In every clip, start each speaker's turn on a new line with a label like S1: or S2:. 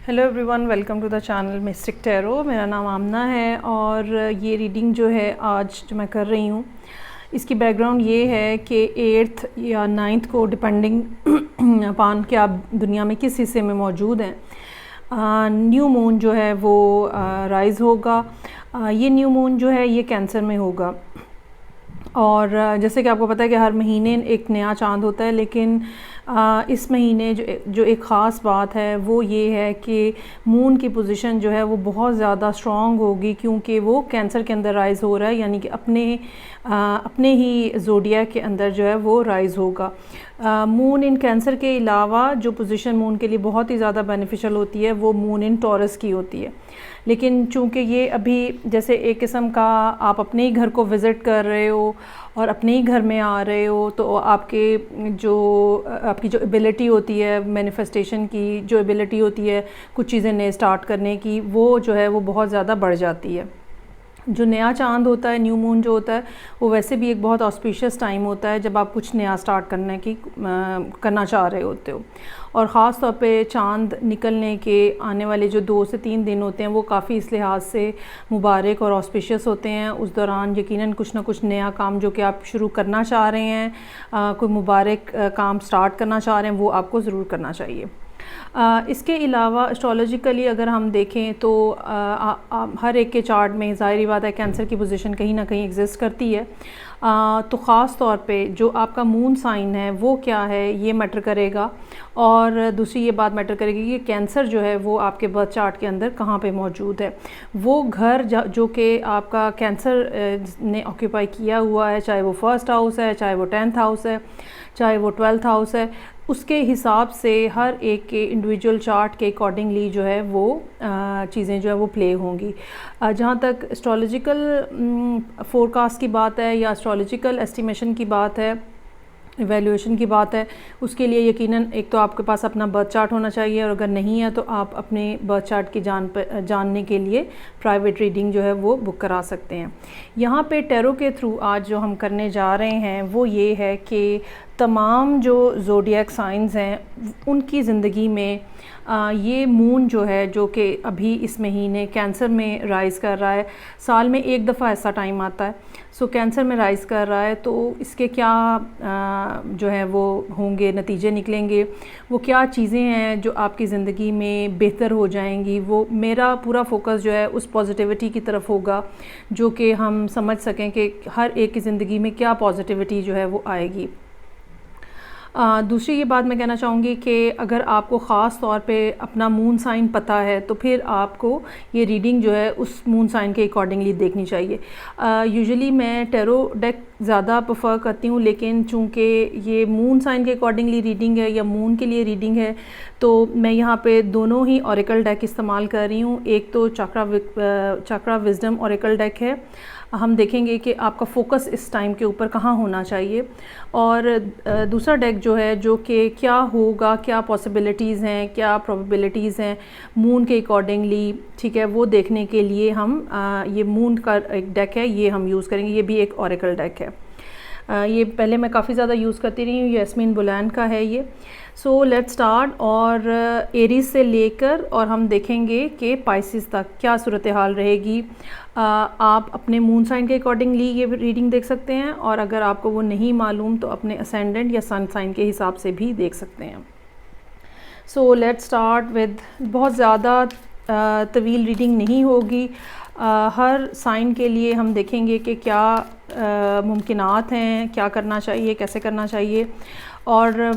S1: Hello everyone, welcome to the channel Mystic Tarot. मेरा नाम आमना है और ये रीडिंग जो है आज जो मैं कर रही हूँ इसकी बैकग्राउंड ये है कि 8th या 9th को डिपेंडिंग अपान कि आप दुनिया में किस हिस्से में मौजूद हैं, न्यू मून जो है वो राइज़ होगा। ये न्यू मून जो है ये कैंसर में होगा और जैसे कि आपको पता है कि हर महीने एक नया चांद होता है, लेकिन इस महीने जो एक ख़ास बात है वो ये है कि मून की पोजीशन जो है वो बहुत ज़्यादा स्ट्रॉन्ग होगी, क्योंकि वो कैंसर के अंदर राइज़ हो रहा है, यानी कि अपने ही ज़ोडिया के अंदर जो है वो राइज़ होगा। मून इन कैंसर के अलावा जो पोजीशन मून के लिए बहुत ही ज़्यादा बेनिफिशियल होती है वो मून इन टॉरस की होती है। लेकिन चूंकि ये अभी जैसे एक किस्म का आप अपने ही घर को विज़िट कर रहे हो और अपने ही घर में आ रहे हो, तो आपकी जो एबिलिटी होती है मैनिफेस्टेशन की, जो एबिलिटी होती है कुछ चीज़ें नए स्टार्ट करने की, वो जो है वो बहुत ज़्यादा बढ़ जाती है। जो नया चांद होता है, न्यू मून जो होता है, वो वैसे भी एक बहुत ऑस्पिशियस टाइम होता है जब आप कुछ नया स्टार्ट करना चाह रहे होते हो। और ख़ास तौर पे चांद निकलने के आने वाले जो 2 से 3 दिन होते हैं वो काफ़ी इस लिहाज से मुबारक और ऑस्पिशियस होते हैं। उस दौरान यकीनन कुछ ना कुछ नया काम जो कि आप शुरू करना चाह रहे हैं, कोई मुबारक काम स्टार्ट करना चाह रहे हैं, वो आपको ज़रूर करना चाहिए। इसके अलावा एस्ट्रोलॉजिकली अगर हम देखें तो हर एक के चार्ट में ज़ाहिर बात है कैंसर की पोजीशन कहीं ना कहीं एग्जिस्ट करती है। तो ख़ास तौर पे जो आपका मून साइन है वो क्या है ये मैटर करेगा, और दूसरी ये बात मैटर करेगी कि कैंसर जो है वो आपके बर्थ चार्ट के अंदर कहाँ पे मौजूद है। वो घर जो कि आपका कैंसर ने ऑक्यूपाई किया हुआ है, चाहे वो फर्स्ट हाउस है, चाहे वो 10th हाउस है, चाहे वो 12th हाउस है, उसके हिसाब से हर एक के इंडिविजुअल चार्ट के अकॉर्डिंगली जो है वो चीज़ें जो है वो प्ले होंगी। जहाँ तक एस्ट्रोलॉजिकल फोरकास्ट की बात है या एस्ट्रोलॉजिकल एस्टिमेशन की बात है, इवैल्यूएशन की बात है, उसके लिए यकीनन एक तो आपके पास अपना बर्थ चार्ट होना चाहिए, और अगर नहीं है तो आप अपने बर्थ चार्ट की जानने के लिए प्राइवेट रीडिंग जो है वो बुक करा सकते हैं। यहाँ पे टैरो के थ्रू आज जो हम करने जा रहे हैं वो ये है कि तमाम जो ज़ोडिएक साइंस हैं उनकी ज़िंदगी में ये मून जो है जो कि अभी इस महीने कैंसर में राइज़ कर रहा है, साल में एक दफ़ा ऐसा टाइम आता है, सो कैंसर में राइज़ कर रहा है, तो इसके क्या जो है वो होंगे नतीजे निकलेंगे, वो क्या चीज़ें हैं जो आपकी ज़िंदगी में बेहतर हो जाएंगी। वो मेरा पूरा फोकस जो है उस पॉजिटिविटी की तरफ होगा, जो कि हम समझ सकें कि हर एक की ज़िंदगी में क्या पॉजिटिविटी जो है वो आएगी। दूसरी ये बात मैं कहना चाहूँगी कि अगर आपको ख़ास तौर पे अपना मून साइन पता है तो फिर आपको ये रीडिंग जो है उस मून साइन के अकॉर्डिंगली देखनी चाहिए। यूजुअली मैं टैरो डेक ज़्यादा प्रेफर करती हूँ, लेकिन चूँकि ये मून साइन के अकॉर्डिंगली रीडिंग है या मून के लिए रीडिंग है, तो मैं यहाँ पे दोनों ही ऑरेकल डेक इस्तेमाल कर रही हूँ। एक तो चक्रा विजडम ऑरेकल डेक है। हम देखेंगे कि आपका फोकस इस टाइम के ऊपर कहाँ होना चाहिए, और दूसरा डेक जो है जो कि क्या होगा, क्या पॉसिबिलिटीज़ हैं, क्या प्रोबेबिलिटीज़ हैं मून के अकॉर्डिंगली, ठीक है, वो देखने के लिए हम ये मून का एक डेक है ये हम यूज़ करेंगे। ये भी एक ऑरेकल डेक है। ये पहले मैं काफ़ी ज़्यादा यूज़ करती रही हूँ, यास्मीन बुलैन का है ये। So let's start. और एरीज से लेकर और हम देखेंगे कि पाइसिस तक क्या सूरत हाल रहेगी। आप अपने मून साइन के अकॉर्डिंगली ये रीडिंग देख सकते हैं, और अगर आपको वो नहीं मालूम तो अपने असेंडेंट या सन साइन के हिसाब से भी देख सकते हैं। सो लेट्स स्टार्ट विद, बहुत ज़्यादा तवील रीडिंग नहीं होगी। हर साइन के लिए हम देखेंगे कि क्या मुमकिनात हैं, क्या करना चाहिए, कैसे करना चाहिए। और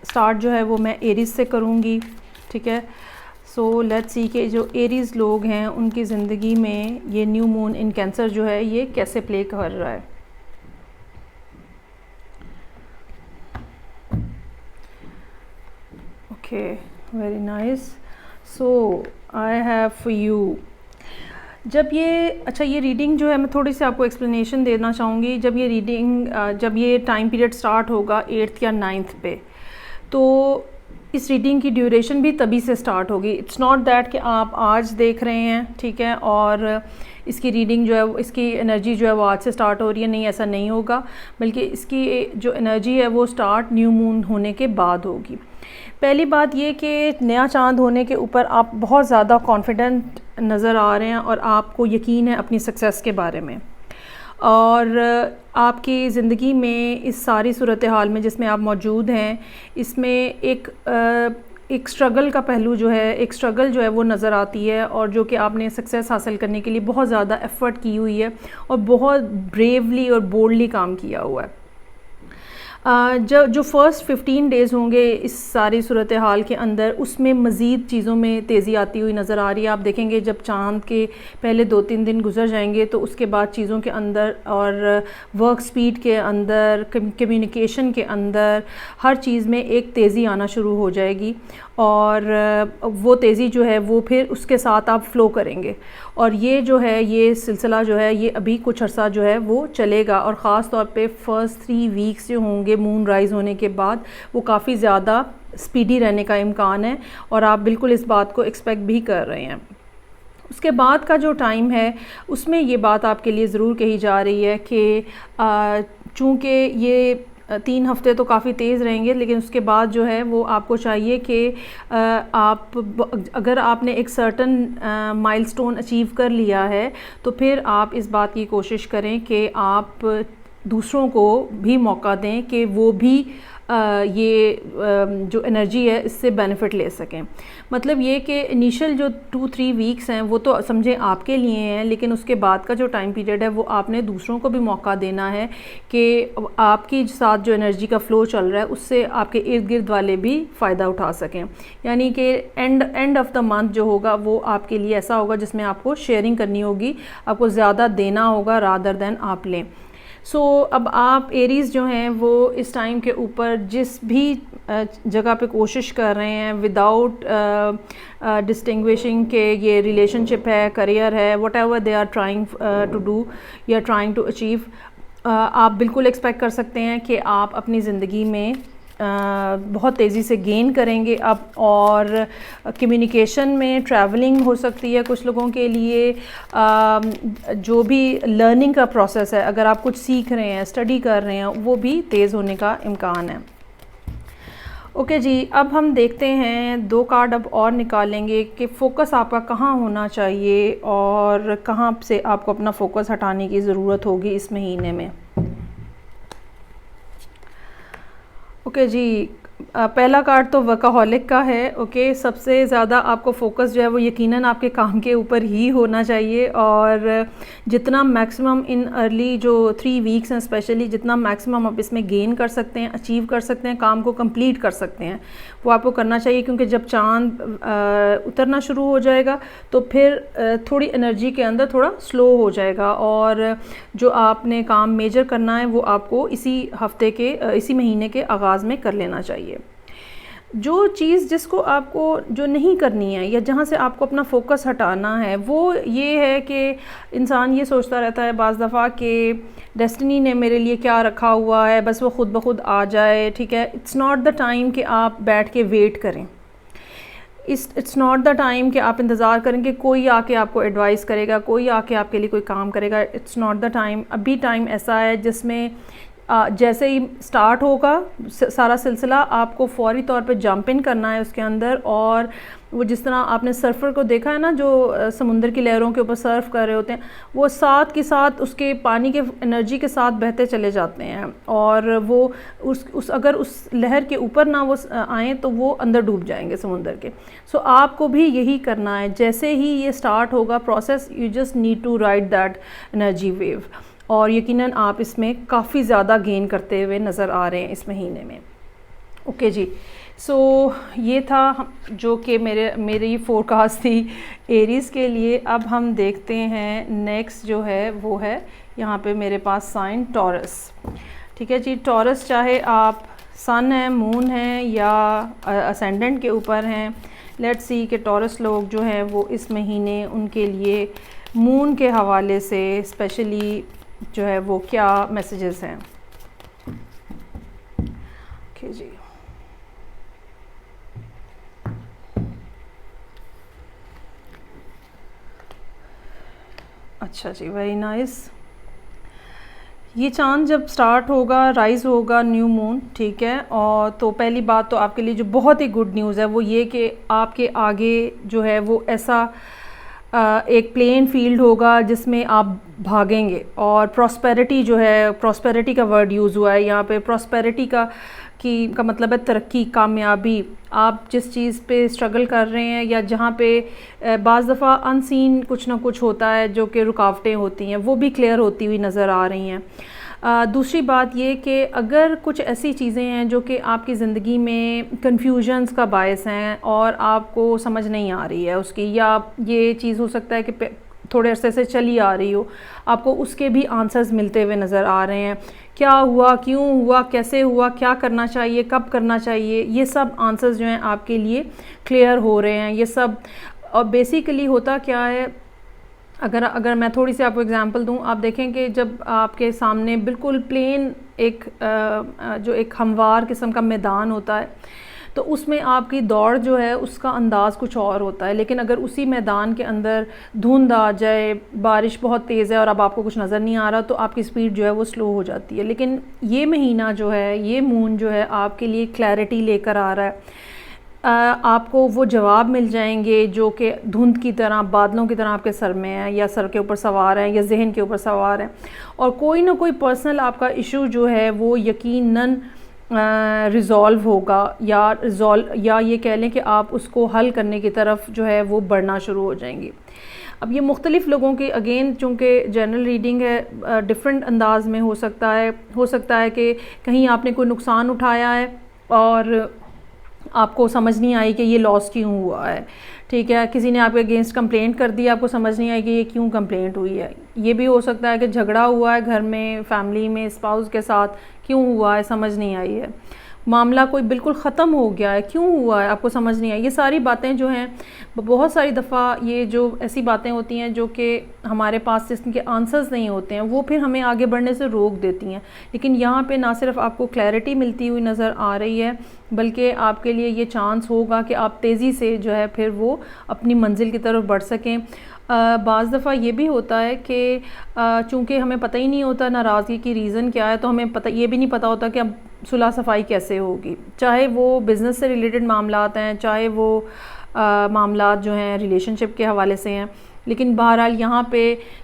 S1: स्टार्ट जो है वो मैं एरीज से करूँगी, ठीक है। सो लेट्स सी कि जो एरीज लोग हैं उनकी ज़िंदगी में ये न्यू मून इन कैंसर जो है ये कैसे प्ले कर रहा है। Okay, very nice. So I have for you, जब ये रीडिंग जो है मैं थोड़ी सी आपको एक्सप्लेनेशन देना चाहूँगी। जब ये रीडिंग जब ये टाइम पीरियड स्टार्ट होगा 8th या 9th पे, तो इस रीडिंग की ड्यूरेशन भी तभी से स्टार्ट होगी। इट्स नॉट दैट कि आप आज देख रहे हैं, ठीक है, और इसकी रीडिंग जो है इसकी एनर्जी जो है वो आज से स्टार्ट हो रही है, नहीं, ऐसा नहीं होगा, बल्कि इसकी जो एनर्जी है वो स्टार्ट न्यू मून होने के बाद होगी। पहली बात ये कि नया चांद होने के ऊपर आप बहुत ज़्यादा कॉन्फिडेंट नज़र आ रहे हैं और आपको यकीन है अपनी सक्सेस के बारे में, और आपकी ज़िंदगी में इस सारी सूरत हाल में जिसमें आप मौजूद हैं, इसमें एक स्ट्रगल का पहलू जो है, एक स्ट्रगल जो है वो नज़र आती है, और जो कि आपने सक्सेस हासिल करने के लिए बहुत ज़्यादा एफ़र्ट की हुई है और बहुत ब्रेवली और बोल्डली काम किया हुआ है। जो फ़र्स्ट 15 डेज़ होंगे इस सारी सूरत हाल के अंदर, उसमें मज़ीद चीज़ों में तेज़ी आती हुई नज़र आ रही है। आप देखेंगे जब चाँद के पहले 2-3 दिन गुजर जाएंगे तो उसके बाद चीज़ों के अंदर और वर्क स्पीड के अंदर, कम्युनिकेशन के अंदर, हर चीज़ में एक तेज़ी आना शुरू हो जाएगी, और वो तेज़ी जो है वो फिर उसके साथ आप फ़्लो करेंगे, और ये जो है ये सिलसिला जो है ये अभी कुछ अर्सा जो है वो चलेगा, और ख़ास तौर पे फ़र्स्ट 3 वीक्स जो होंगे मून राइज़ होने के बाद वो काफ़ी ज़्यादा स्पीडी रहने का इम्कान है, और आप बिल्कुल इस बात को एक्सपेक्ट भी कर रहे हैं। उसके बाद का जो टाइम है उसमें ये बात आपके लिए ज़रूर कही जा रही है कि चूँकि ये 3 हफ़्ते तो काफ़ी तेज़ रहेंगे, लेकिन उसके बाद जो है वो आपको चाहिए कि अगर आपने एक सर्टन माइलस्टोन अचीव कर लिया है तो फिर आप इस बात की कोशिश करें कि आप दूसरों को भी मौका दें कि वो भी जो एनर्जी है इससे बेनिफिट ले सकें। मतलब ये कि इनिशियल जो 2-3 वीक्स हैं वो तो समझें आपके लिए हैं, लेकिन उसके बाद का जो टाइम पीरियड है वो आपने दूसरों को भी मौका देना है कि आपकी साथ जो एनर्जी का फ़्लो चल रहा है उससे आपके इर्द गिर्द वाले भी फ़ायदा उठा सकें। यानी कि एंड ऑफ़ द मंथ जो होगा वो आपके लिए ऐसा होगा जिसमें आपको शेयरिंग करनी होगी, आपको ज़्यादा देना होगा रादर दैन आप लें। अब आप एरीज़ जो हैं वो इस टाइम के ऊपर जिस भी जगह पे कोशिश कर रहे हैं विदाउट डिस्टिंग्विशिंग के ये रिलेशनशिप है, करियर है, whatever they are trying to do या ट्राइंग टू अचीव, आप बिल्कुल एक्सपेक्ट कर सकते हैं कि आप अपनी ज़िंदगी में बहुत तेज़ी से गेन करेंगे अब, और कम्युनिकेशन में ट्रैवलिंग हो सकती है कुछ लोगों के लिए, जो भी लर्निंग का प्रोसेस है, अगर आप कुछ सीख रहे हैं, स्टडी कर रहे हैं, वो भी तेज़ होने का इम्कान है। ओके जी, अब हम देखते हैं 2 कार्ड अब और निकालेंगे कि फ़ोकस आपका कहाँ होना चाहिए और कहाँ से आपको अपना फ़ोकस हटाने की ज़रूरत होगी इस महीने में। ओके जी, पहला कार्ड तो वर्काहॉलिक का है। ओके, सबसे ज़्यादा आपको फ़ोकस जो है वो यकीनन आपके काम के ऊपर ही होना चाहिए, और जितना मैक्सिमम इन अर्ली जो 3 वीक्स हैं स्पेशली, जितना मैक्सिमम आप इसमें गेन कर सकते हैं, अचीव कर सकते हैं, काम को कंप्लीट कर सकते हैं, वो आपको करना चाहिए। क्योंकि जब चाँद उतरना शुरू हो जाएगा तो फिर थोड़ी एनर्जी के अंदर थोड़ा स्लो हो जाएगा, और जो आपने काम मेजर करना है वो आपको इसी हफ्ते के इसी महीने के आगाज़ में कर लेना चाहिए। जो चीज़ जिसको आपको जो नहीं करनी है या जहाँ से आपको अपना फ़ोकस हटाना है वो ये है कि इंसान ये सोचता रहता है बाज़ दफ़ा कि डेस्टिनी ने मेरे लिए क्या रखा हुआ है, बस वो ख़ुद ब खुद आ जाए, ठीक है। इट्स नॉट द टाइम कि आप बैठ के वेट करें, इट्स नॉट द टाइम कि आप इंतज़ार करें कि कोई आके आपको एडवाइस करेगा, कोई आके आपके लिए कोई काम करेगा। It's not the time. अभी टाइम ऐसा है जिसमें जैसे ही स्टार्ट होगा सारा सिलसिला आपको फ़ौरी तौर पे जंप इन करना है उसके अंदर, और वो जिस तरह आपने सर्फर को देखा है ना जो समुंदर की लहरों के ऊपर सर्फ कर रहे होते हैं, वो साथ के साथ उसके पानी के एनर्जी के साथ बहते चले जाते हैं, और वो अगर उस लहर के ऊपर ना वो आएँ तो वो अंदर डूब जाएंगे समुंदर के। आपको भी यही करना है। जैसे ही ये स्टार्ट होगा process, you just need to ride that energy wave, और यकीनन आप इसमें काफ़ी ज़्यादा गेन करते हुए नज़र आ रहे हैं इस महीने में। ओके जी, ये था जो कि मेरी फोरकास्ट थी एरीज़ के लिए। अब हम देखते हैं नेक्स्ट जो है वो है यहाँ पे मेरे पास साइन टॉरस। ठीक है जी, टॉरस चाहे आप सन है, मून है या असेंडेंट के ऊपर हैं, लेट्स सी कि टॉरस लोग जो हैं वो इस महीने उनके लिए मून के हवाले से स्पेशली जो है वो क्या मैसेजेस हैं। ओके जी, अच्छा जी, वेरी नाइस। ये चाँद जब स्टार्ट होगा, राइज़ होगा न्यू मून, ठीक है, और तो पहली बात तो आपके लिए जो बहुत ही गुड न्यूज़ है वो ये कि आपके आगे जो है वो ऐसा एक प्लेन फील्ड होगा जिसमें आप भागेंगे। और प्रॉस्पेरिटी जो है, प्रॉस्पेरिटी का वर्ड यूज़ हुआ है यहाँ पे। प्रॉस्पेरिटी का मतलब है तरक्की, कामयाबी। आप जिस चीज़ पे स्ट्रगल कर रहे हैं या जहाँ पे बाज़ दफ़ा अनसीन कुछ ना कुछ होता है जो कि रुकावटें होती हैं, वो भी क्लियर होती हुई नज़र आ रही हैं। दूसरी बात ये कि अगर कुछ ऐसी चीज़ें हैं जो कि आपकी ज़िंदगी में कन्फ्यूजन्स का बायस हैं और आपको समझ नहीं आ रही है उसकी, या ये चीज़ हो सकता है कि थोड़े अरसे से चली आ रही हो, आपको उसके भी आंसर्स मिलते हुए नज़र आ रहे हैं। क्या हुआ, क्यों हुआ, कैसे हुआ, क्या करना चाहिए, कब करना चाहिए, ये सब आंसर्स जो हैं आपके लिए क्लियर हो रहे हैं। ये सब, और बेसिकली होता क्या है, अगर मैं थोड़ी सी आपको एग्जांपल दूं, आप देखें कि जब आपके सामने बिल्कुल प्लेन जो एक हमवार किस्म का मैदान होता है, तो उसमें आपकी दौड़ जो है उसका अंदाज़ कुछ और होता है। लेकिन अगर उसी मैदान के अंदर धुंध आ जाए, बारिश बहुत तेज़ है और अब आपको कुछ नज़र नहीं आ रहा, तो आपकी स्पीड जो है वो स्लो हो जाती है। लेकिन ये महीना जो है, ये मून जो है आपके लिए क्लैरिटी लेकर आ रहा है। आपको वो जवाब मिल जाएंगे जो कि धुंध की तरह, बादलों की तरह आपके सर में है, या सर के ऊपर सवार हैं, या जहन के ऊपर सवार हैं। और कोई ना कोई पर्सनल आपका इशू जो है वो यकीनन रिज़ॉल्व होगा, या ये कह लें कि आप उसको हल करने की तरफ जो है वो बढ़ना शुरू हो जाएंगे। अब ये मुख्तलिफ़ लोगों की, अगेन चूँकि जनरल रीडिंग है, डिफरेंट अंदाज में हो सकता है कि कहीं आपने कोई नुकसान उठाया है और आपको समझ नहीं आई कि ये लॉस क्यों हुआ है, ठीक है। किसी ने आपके अगेंस्ट कंप्लेंट कर दी, आपको समझ नहीं आई कि ये क्यों कंप्लेंट हुई है। ये भी हो सकता है कि झगड़ा हुआ है घर में, फैमिली में, स्पाउस के साथ, क्यों हुआ है समझ नहीं आई है। मामला कोई बिल्कुल ख़त्म हो गया है, क्यों हुआ है आपको समझ नहीं आई। ये सारी बातें जो हैं, बहुत सारी दफ़ा ये जो ऐसी बातें होती हैं जो कि हमारे पास जिसके आंसर्स नहीं होते हैं, वो फिर हमें आगे बढ़ने से रोक देती हैं। लेकिन यहाँ पे ना सिर्फ आपको क्लैरिटी मिलती हुई नज़र आ रही है, बल्कि आपके लिए ये चांस होगा कि आप तेज़ी से जो है फिर वो अपनी मंजिल की तरफ बढ़ सकें। बाज़ दफ़ा ये भी होता है कि चूँकि हमें पता ही नहीं होता नाराज़गी की रीज़न क्या है, तो हमें ये भी नहीं पता होता कि अब सुलह सफाई कैसे होगी। चाहे वो बिज़नेस से रिलेटेड मामलात हैं, चाहे वो मामलात जो हैं रिलेशनशिप के हवाले से हैं। लेकिन बहरहाल यहाँ पे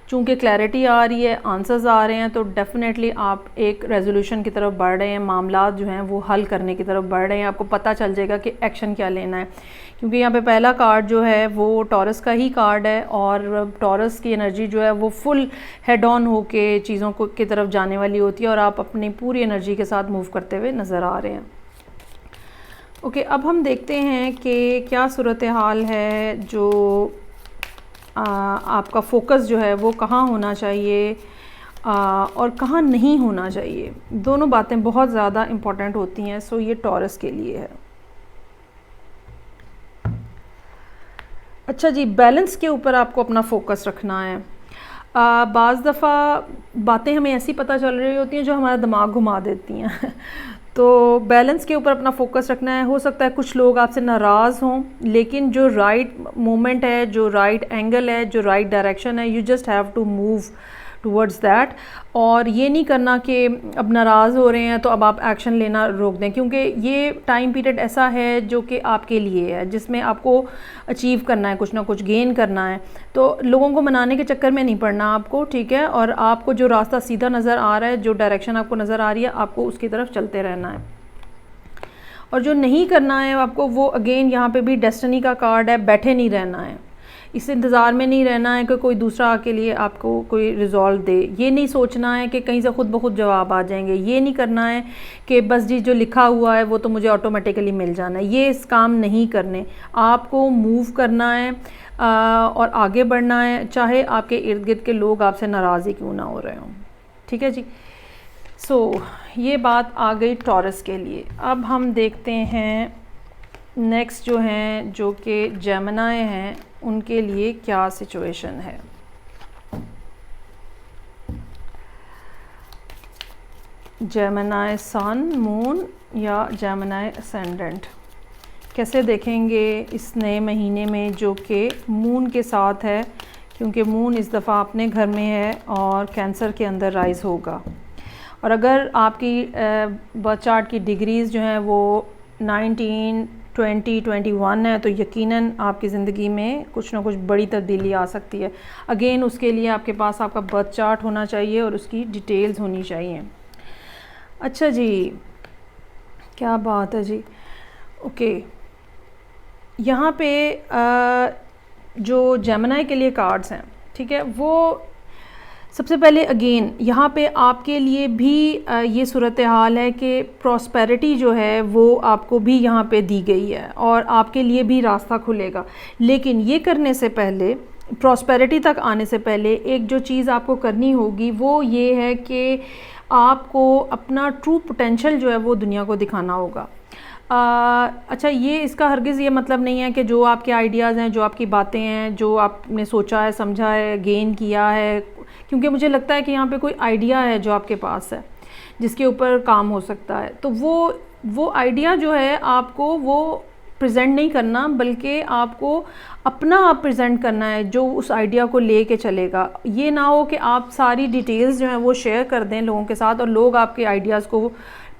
S1: चूँकि क्लैरिटी आ रही है, आंसर्स आ रहे हैं, तो डेफ़िनेटली आप एक रेजोल्यूशन की तरफ बढ़ रहे हैं, मामलात जो हैं वो हल करने की तरफ बढ़ रहे हैं। आपको पता चल जाएगा कि एक्शन क्या लेना है, क्योंकि यहाँ पे पहला कार्ड जो है वो टॉरस का ही कार्ड है, और टॉरस की एनर्जी जो है वो फुल हेड ऑन होके चीज़ों को की तरफ जाने वाली होती है, और आप अपनी पूरी एनर्जी के साथ मूव करते हुए नज़र आ रहे हैं। ओके, अब हम देखते हैं कि क्या सूरत हाल है, जो आपका फोकस जो है वो कहाँ होना चाहिए और कहाँ नहीं होना चाहिए। दोनों बातें बहुत ज़्यादा इम्पॉर्टेंट होती हैं। सो ये टॉरस के लिए है। अच्छा जी, बैलेंस के ऊपर आपको अपना फोकस रखना है। बाज़ दफ़ा बातें हमें ऐसी पता चल रही होती हैं जो हमारा दिमाग घुमा देती हैं तो बैलेंस के ऊपर अपना फोकस रखना है। हो सकता है कुछ लोग आपसे नाराज़ हों, लेकिन जो राइट मोमेंट है, जो राइट एंगल है, जो राइट डायरेक्शन है, you just have to move towards that. और ये नहीं करना कि अब नाराज़ हो रहे हैं तो अब आप एक्शन लेना रोक दें, क्योंकि ये टाइम पीरियड ऐसा है जो कि आपके लिए है, जिसमें आपको अचीव करना है, कुछ ना कुछ गेन करना है। तो लोगों को मनाने के चक्कर में नहीं पड़ना आपको, ठीक है। और आपको जो रास्ता सीधा नज़र आ रहा है, जो डायरेक्शन आपको नज़र आ रही है, आपको उसकी तरफ चलते रहना है। और जो नहीं करना है आपको, वो अगेन यहाँ पे भी डेस्टिनी का कार्ड है, बैठे नहीं रहना है, इस इंतज़ार में नहीं रहना है कि कोई दूसरा आके लिए आपको कोई रिज़ॉल्व दे। ये नहीं सोचना है कि कहीं से खुद ब खुद जवाब आ जाएंगे। ये नहीं करना है कि बस जी जो लिखा हुआ है वो तो मुझे ऑटोमेटिकली मिल जाना है। ये इस काम नहीं करने, आपको मूव करना है और आगे बढ़ना है, चाहे आपके इर्द गिर्द के लोग आपसे नाराज़ ही क्यों ना हो रहे हों, ठीक है जी। सो ये बात आ गई टॉरस के लिए। अब हम देखते हैं नेक्स्ट जो हैं, जो कि जेमिनी हैं, उनके लिए क्या सिचुएशन है। जेमिनी सन, मून या जेमिनी असेंडेंट, कैसे देखेंगे इस नए महीने में जो कि मून के साथ है, क्योंकि मून इस दफ़ा अपने घर में है और कैंसर के अंदर राइज़ होगा। और अगर आपकी बर्थ चार्ट की डिग्रीज़ जो हैं वो 19, 20, 21 है तो यकीनन आपकी ज़िंदगी में कुछ ना कुछ बड़ी तब्दीली आ सकती है। अगेन उसके लिए आपके पास आपका बर्थ चार्ट होना चाहिए और उसकी डिटेल्स होनी चाहिए। अच्छा जी, क्या बात है जी। ओके, यहाँ पे जो जेमिनी के लिए कार्ड्स हैं, ठीक है, वो सबसे पहले अगेन यहाँ पे आपके लिए भी ये सूरत हाल है कि प्रॉस्पेरिटी जो है वो आपको भी यहाँ पे दी गई है और आपके लिए भी रास्ता खुलेगा। लेकिन ये करने से पहले, प्रॉस्पेरिटी तक आने से पहले एक जो चीज़ आपको करनी होगी वो ये है कि आपको अपना ट्रू पोटेंशियल जो है वो दुनिया को दिखाना होगा। अच्छा, ये इसका हरगिज़ ये मतलब नहीं है कि जो आपके आइडियाज़ हैं, जो आपकी बातें हैं, जो आपने सोचा है, समझा है, गेन किया है, क्योंकि मुझे लगता है कि यहाँ पे कोई आइडिया है जो आपके पास है जिसके ऊपर काम हो सकता है, तो वो आइडिया जो है आपको वो प्रेजेंट नहीं करना, बल्कि आपको अपना आप प्रेजेंट करना है जो उस आइडिया को ले के चलेगा। ये ना हो कि आप सारी डिटेल्स जो हैं वो शेयर कर दें लोगों के साथ और लोग आपके आइडियाज़ को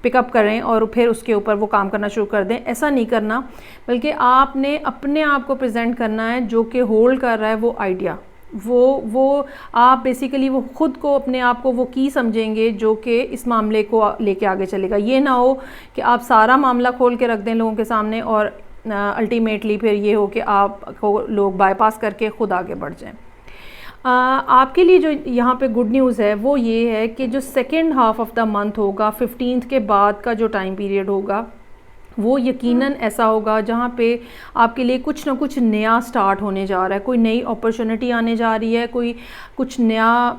S1: पिकअप करें और फिर उसके ऊपर वो काम करना शुरू कर दें। ऐसा नहीं करना, बल्कि आपने अपने आप को प्रेजेंट करना है जो कि होल्ड कर रहा है वो आइडिया। वो आप बेसिकली वो ख़ुद को, अपने आप को वो की समझेंगे जो कि इस मामले को लेके आगे चलेगा। ये ना हो कि आप सारा मामला खोल के रख दें लोगों के सामने और अल्टीमेटली फिर ये हो कि आपको लोग बाईपास करके ख़ुद आगे बढ़ जाएं। आपके लिए जो यहाँ पे गुड न्यूज़ है वो ये है कि जो second half of the month होगा, 15th के बाद का जो टाइम पीरियड होगा वो यकीनन ऐसा होगा जहाँ पे आपके लिए कुछ ना कुछ नया स्टार्ट होने जा रहा है, कोई नई अपॉर्चुनिटी आने जा रही है, कोई कुछ नया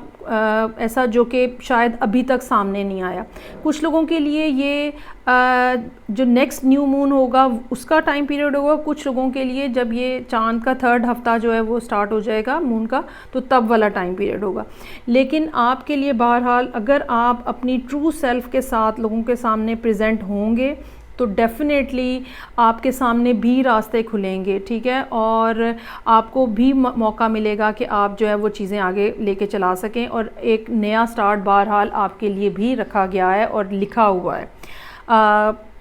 S1: ऐसा जो कि शायद अभी तक सामने नहीं आया। कुछ लोगों के लिए ये जो नेक्स्ट न्यू मून होगा उसका टाइम पीरियड होगा, कुछ लोगों के लिए जब ये चांद का 3rd हफ्ता जो है वो स्टार्ट हो जाएगा मून का, तो तब वाला टाइम पीरियड होगा। लेकिन आपके लिए बहरहाल अगर आप अपनी ट्रू सेल्फ के साथ लोगों के सामने प्रेजेंट होंगे तो डेफ़िनेटली आपके सामने भी रास्ते खुलेंगे, ठीक है, और आपको भी मौका मिलेगा कि आप जो है वो चीज़ें आगे लेके चला सकें। और एक नया स्टार्ट बहरहाल आपके लिए भी रखा गया है और लिखा हुआ है।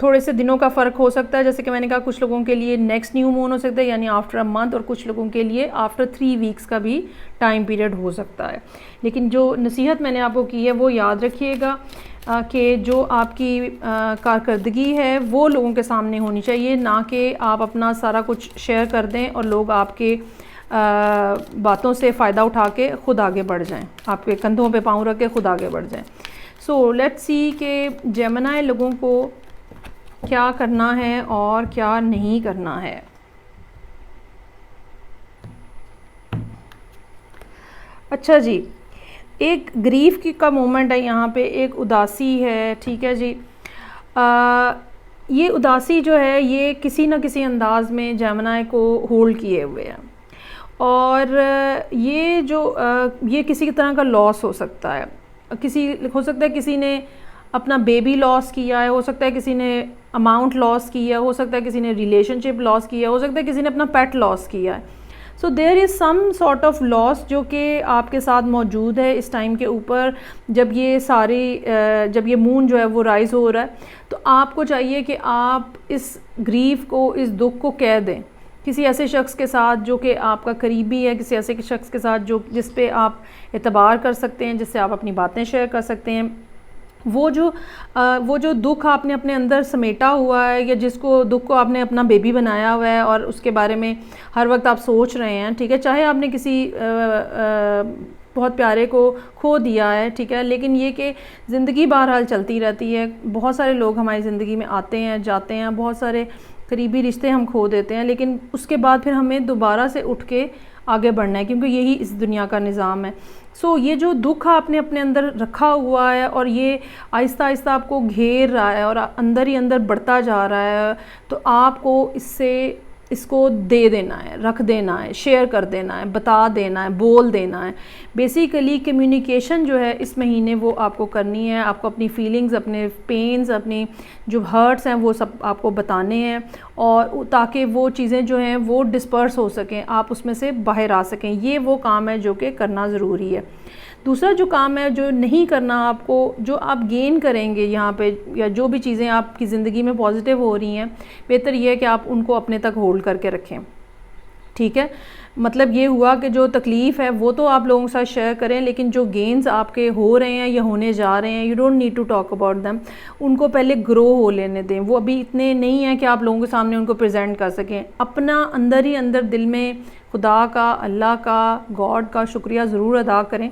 S1: थोड़े से दिनों का फ़र्क हो सकता है, जैसे कि मैंने कहा कुछ लोगों के लिए नेक्स्ट न्यू मून हो सकता है यानी आफ्टर अ मंथ, और कुछ लोगों के लिए आफ्टर 3 वीक्स का भी टाइम पीरियड हो सकता है। लेकिन जो नसीहत मैंने आपको की है वो याद रखिएगा कि जो आपकी कारकर्दगी है वो लोगों के सामने होनी चाहिए, ना कि आप अपना सारा कुछ शेयर कर दें और लोग आपके बातों से फ़ायदा उठा के ख़ुद आगे बढ़ जाएं, आपके कंधों पे पाँव रख के ख़ुद आगे बढ़ जाएं। सो लेट्स सी कि जेमिनी लोगों को क्या करना है और क्या नहीं करना है। अच्छा जी, एक ग्रीफ की का मोमेंट है यहाँ पे, एक उदासी है, ठीक है जी। ये उदासी जो है ये किसी न किसी अंदाज में जेमिनी को होल्ड किए हुए है और ये किसी तरह का लॉस हो सकता है। हो सकता है किसी ने अपना बेबी लॉस किया है, हो सकता है किसी ने अमाउंट लॉस किया है, हो सकता है किसी ने रिलेशनशिप लॉस किया है, हो सकता है किसी ने अपना पेट लॉस किया है। So there is some sort of loss जो कि आपके साथ मौजूद है इस टाइम के ऊपर। जब ये मून जो है वो राइज़ हो रहा है तो आपको चाहिए कि आप इस ग्रीफ को, इस दुख को कह दें किसी ऐसे शख्स के साथ जो कि आपका करीबी है, किसी ऐसे शख्स के साथ जिस पे आप एतबार कर सकते हैं, जिससे आप अपनी बातें शेयर कर सकते हैं। वो जो दुख आपने अपने अंदर समेटा हुआ है या जिसको दुख को आपने अपना बेबी बनाया हुआ है और उसके बारे में हर वक्त आप सोच रहे हैं, ठीक है, चाहे आपने किसी बहुत प्यारे को खो दिया है, ठीक है, लेकिन ये कि ज़िंदगी बहरहाल चलती रहती है। बहुत सारे लोग हमारी ज़िंदगी में आते हैं, जाते हैं, बहुत सारे करीबी रिश्ते हम खो देते हैं, लेकिन उसके बाद फिर हमें दोबारा से उठ के आगे बढ़ना है क्योंकि यही इस दुनिया का निज़ाम है। सो ये जो दुख आपने अपने अंदर रखा हुआ है और ये आहिस्ता आहिस्ता आपको घेर रहा है और अंदर ही अंदर बढ़ता जा रहा है, तो आपको इससे इसको दे देना है, रख देना है, शेयर कर देना है, बता देना है, बोल देना है। बेसिकली कम्युनिकेशन जो है इस महीने वो आपको करनी है। आपको अपनी फीलिंग्स, अपने पेन्स, अपनी जो हर्ट्स हैं वो सब आपको बताने हैं, और ताकि वो चीज़ें जो हैं वो डिस्पर्स हो सकें, आप उसमें से बाहर आ सकें। ये वो काम है जो कि करना ज़रूरी है। दूसरा जो काम है जो नहीं करना आपको, जो आप गेन करेंगे यहाँ पे, या जो भी चीज़ें आपकी ज़िंदगी में पॉजिटिव हो रही हैं, बेहतर ये है कि आप उनको अपने तक होल्ड करके रखें। ठीक है, मतलब ये हुआ कि जो तकलीफ़ है वो तो आप लोगों के साथ शेयर करें, लेकिन जो गेंस आपके हो रहे हैं या होने जा रहे हैं, you don't need to talk about them. उनको पहले ग्रो हो लेने दें। वो अभी इतने नहीं हैं कि आप लोगों के सामने उनको प्रेजेंट कर सकें। अपना अंदर ही अंदर दिल में खुदा का, अल्लाह का, गॉड का शुक्रिया ज़रूर अदा करें,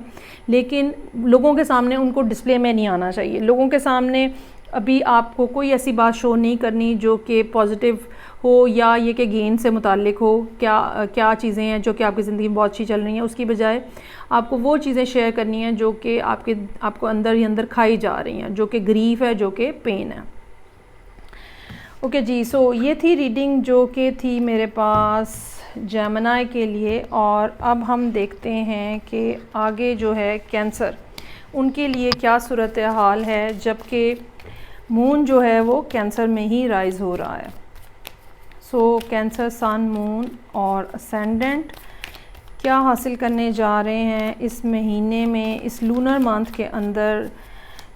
S1: लेकिन लोगों के सामने उनको डिस्प्ले में नहीं आना चाहिए। लोगों के सामने अभी आपको कोई ऐसी बात शो नहीं करनी जो कि पॉजिटिव हो, या ये कि गेन से मुतालिक हो। क्या चीज़ें हैं जो कि आपकी ज़िंदगी में बहुत अच्छी चल रही हैं, उसकी बजाय आपको वो चीज़ें शेयर करनी हैं जो कि आपको अंदर ही अंदर खाई जा रही हैं, जो कि ग्रीफ है, जो कि पेन है। ओके जी, सो ये थी रीडिंग जो कि थी मेरे पास जेमिनी के लिए। और अब हम देखते हैं कि आगे जो है कैंसर, उनके लिए क्या सूरत हाल है, जबकि मून जो है वो कैंसर में ही राइज़ हो रहा है। सो कैंसर सन, मून और असेंडेंट क्या हासिल करने जा रहे हैं इस महीने में, इस लूनर मंथ के अंदर,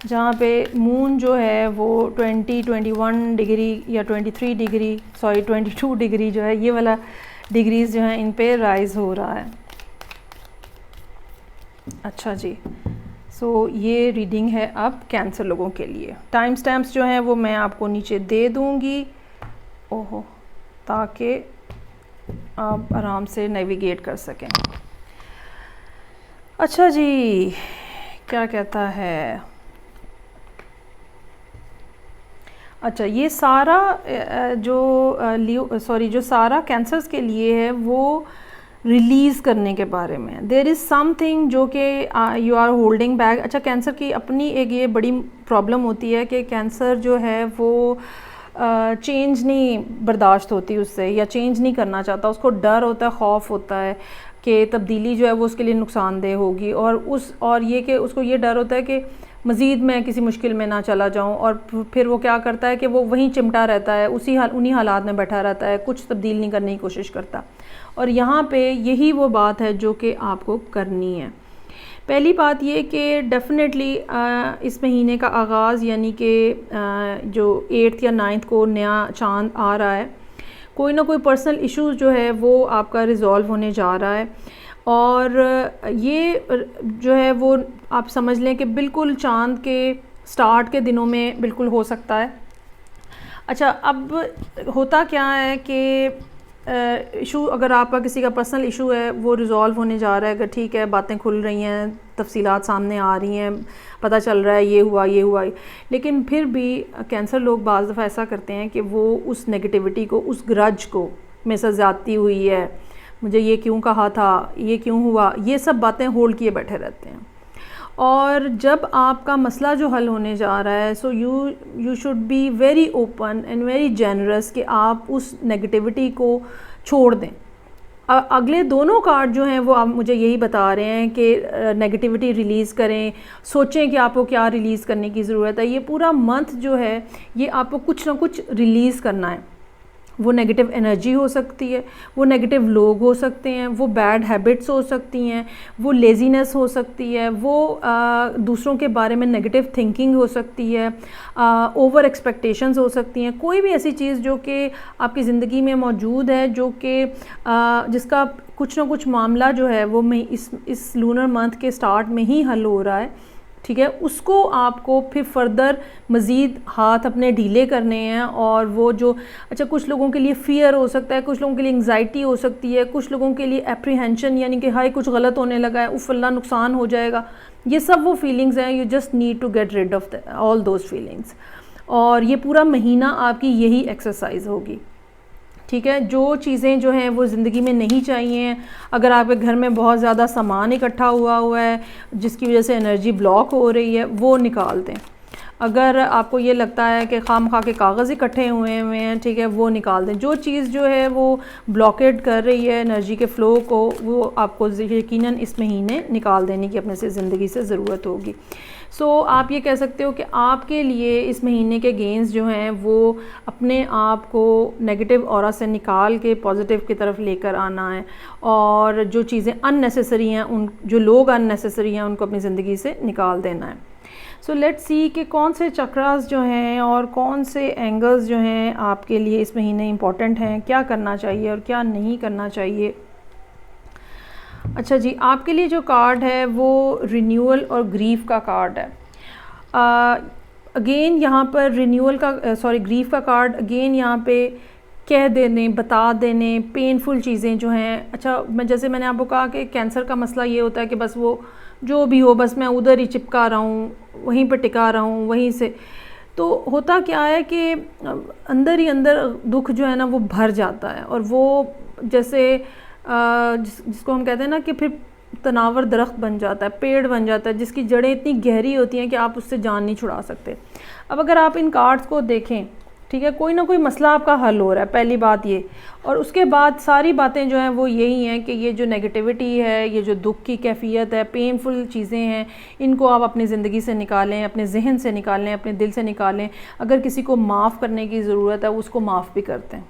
S1: जहाँ पे मून जो है वो 21 डिग्री या 23 डिग्री, सॉरी 22 डिग्री जो है, ये वाला डिग्रीज़ जो हैं इन पे राइज़ हो रहा है। अच्छा जी, सो ये रीडिंग है अब कैंसर लोगों के लिए। टाइम स्टैम्प्स जो हैं वो मैं आपको नीचे दे दूँगी, ओहो, ताकि आप आराम से नेविगेट कर सकें। अच्छा जी, क्या कहता है, अच्छा ये सारा जो सारा कैंसर्स के लिए है वो रिलीज़ करने के बारे में। देयर इज़ समथिंग जो कि यू आर होल्डिंग बैक। अच्छा, कैंसर की अपनी एक ये बड़ी प्रॉब्लम होती है कि कैंसर जो है वो चेंज नहीं बर्दाश्त होती उससे, या चेंज नहीं करना चाहता। उसको डर होता है, खौफ होता है कि तब्दीली जो है वो उसके लिए नुकसानदेह होगी, और ये कि उसको ये डर होता है कि मज़ीद मैं किसी मुश्किल में ना चला जाऊं, और फिर वो क्या करता है कि वो वहीं चिमटा रहता है, उन्हीं हालात में बैठा रहता है, कुछ तब्दील नहीं करने की कोशिश करता। और यहाँ पे यही वो बात है जो कि आपको करनी है। पहली बात ये कि डेफ़िनेटली इस महीने का आगाज़, यानी कि जो 8 या 9 को नया चांद आ रहा है, कोई ना कोई पर्सनल इश्यूज़ जो है वो आपका रिज़ॉल्व होने जा रहा है। और ये जो है वो आप समझ लें कि बिल्कुल चांद के स्टार्ट के दिनों में बिल्कुल हो सकता है। अच्छा, अब होता क्या है कि इशू, अगर आपका किसी का पर्सनल इशू है वो रिज़ॉल्व होने जा रहा है, अगर ठीक है, बातें खुल रही हैं, तफसीलात सामने आ रही हैं, पता चल रहा है ये हुआ, लेकिन फिर भी कैंसर लोग बाज़ दफ़ा ऐसा करते हैं कि वो उस नेगेटिविटी को, उस ग्रज को, मेरे साथ ज़्यादती हुई है, मुझे ये क्यों कहा था, ये क्यों हुआ, ये सब बातें होल्ड किए बैठे रहते हैं। और जब आपका मसला जो हल होने जा रहा है, so you should be very open and very generous कि आप उस नेगेटिविटी को छोड़ दें। अगले दोनों कार्ड जो हैं वो आप मुझे यही बता रहे हैं कि नेगेटिविटी रिलीज़ करें, सोचें कि आपको क्या रिलीज़ करने की ज़रूरत है। ये पूरा मंथ जो है ये आपको कुछ ना कुछ रिलीज़ करना है। वो नेगेटिव एनर्जी हो सकती है, वो नेगेटिव लोग हो सकते हैं, वो बैड हैबिट्स हो सकती हैं, वो लेज़ीनेस हो सकती है, वो दूसरों के बारे में नेगेटिव थिंकिंग हो सकती है, ओवर एक्सपेक्टेशंस हो सकती हैं। कोई भी ऐसी चीज़ जो कि आपकी ज़िंदगी में मौजूद है, जो कि जिसका कुछ ना कुछ मामला जो है वो इस लूनर मंथ के स्टार्ट में ही हल हो रहा है, ठीक है, उसको आपको फिर फर्दर मज़ीद हाथ अपने ढीले करने हैं। और वो जो, अच्छा, कुछ लोगों के लिए फ़ियर हो सकता है, कुछ लोगों के लिए एंग्जाइटी हो सकती है, कुछ लोगों के लिए एप्रीहेंशन, यानी कि हाय कुछ गलत होने लगा है, उफ अल्लाह नुकसान हो जाएगा, ये सब वो फीलिंग्स हैं। You just need to get rid of all those feelings. और ये पूरा महीना आपकी यही एक्सरसाइज होगी, ठीक है। जो चीज़ें जो हैं वो ज़िंदगी में नहीं चाहिए, अगर आपके घर में बहुत ज़्यादा सामान इकट्ठा हुआ है जिसकी वजह से एनर्जी ब्लॉक हो रही है, वो निकाल दें। अगर आपको ये लगता है कि खामखा के कागज़ इकट्ठे हुए हैं, ठीक है, वो निकाल दें। जो चीज़ जो है वो ब्लॉकेट कर रही है एनर्जी के फ़्लो को, वो आपको यकीनन इस महीने निकाल देने की अपने से ज़िंदगी से ज़रूरत होगी। आप ये कह सकते हो कि आपके लिए इस महीने के गेंस जो हैं वो अपने आप को नेगेटिव ऑरा से निकाल के पॉजिटिव की तरफ लेकर आना है, और जो चीज़ें अननेसेसरी हैं, उन जो लोग अननेसेसरी हैं, उनको अपनी ज़िंदगी से निकाल देना है। लेट्स सी कि कौन से चक्रास जो हैं और कौन से एंगल्स जो हैं आपके लिए इस महीने इम्पॉर्टेंट हैं, क्या करना चाहिए और क्या नहीं करना चाहिए। अच्छा जी, आपके लिए जो कार्ड है वो रिन्यूअल और ग्रीफ का कार्ड है। अगेन यहाँ पर रिन्यूअल का ग्रीफ का कार्ड अगेन यहाँ पे कह देने, बता देने पेनफुल चीज़ें जो हैं। अच्छा, जैसे मैंने आपको कहा कि कैंसर का मसला ये होता है कि बस वो जो भी हो, बस मैं उधर ही चिपका रहा हूँ, वहीं पर टिका रहा हूँ, वहीं से। तो होता क्या है कि अंदर ही अंदर दुख जो है ना वो भर जाता है, और वो जैसे जिसको हम कहते हैं ना कि फिर तनावर दरख्त बन जाता है, पेड़ बन जाता है, जिसकी जड़ें इतनी गहरी होती हैं कि आप उससे जान नहीं छुड़ा सकते। अब अगर आप इन कार्ड्स को देखें, ठीक है, कोई ना कोई मसला आपका हल हो रहा है, पहली बात ये। और उसके बाद सारी बातें जो हैं वो यही हैं कि ये जो नेगेटिविटी है, ये जो दुख की कैफियत है, पेनफुल चीज़ें हैं, इनको आप अपनी ज़िंदगी से निकालें, अपने जहन से निकालें, अपने दिल से निकालें। अगर किसी को माफ़ करने की ज़रूरत है, उसको माफ़ भी करते हैं,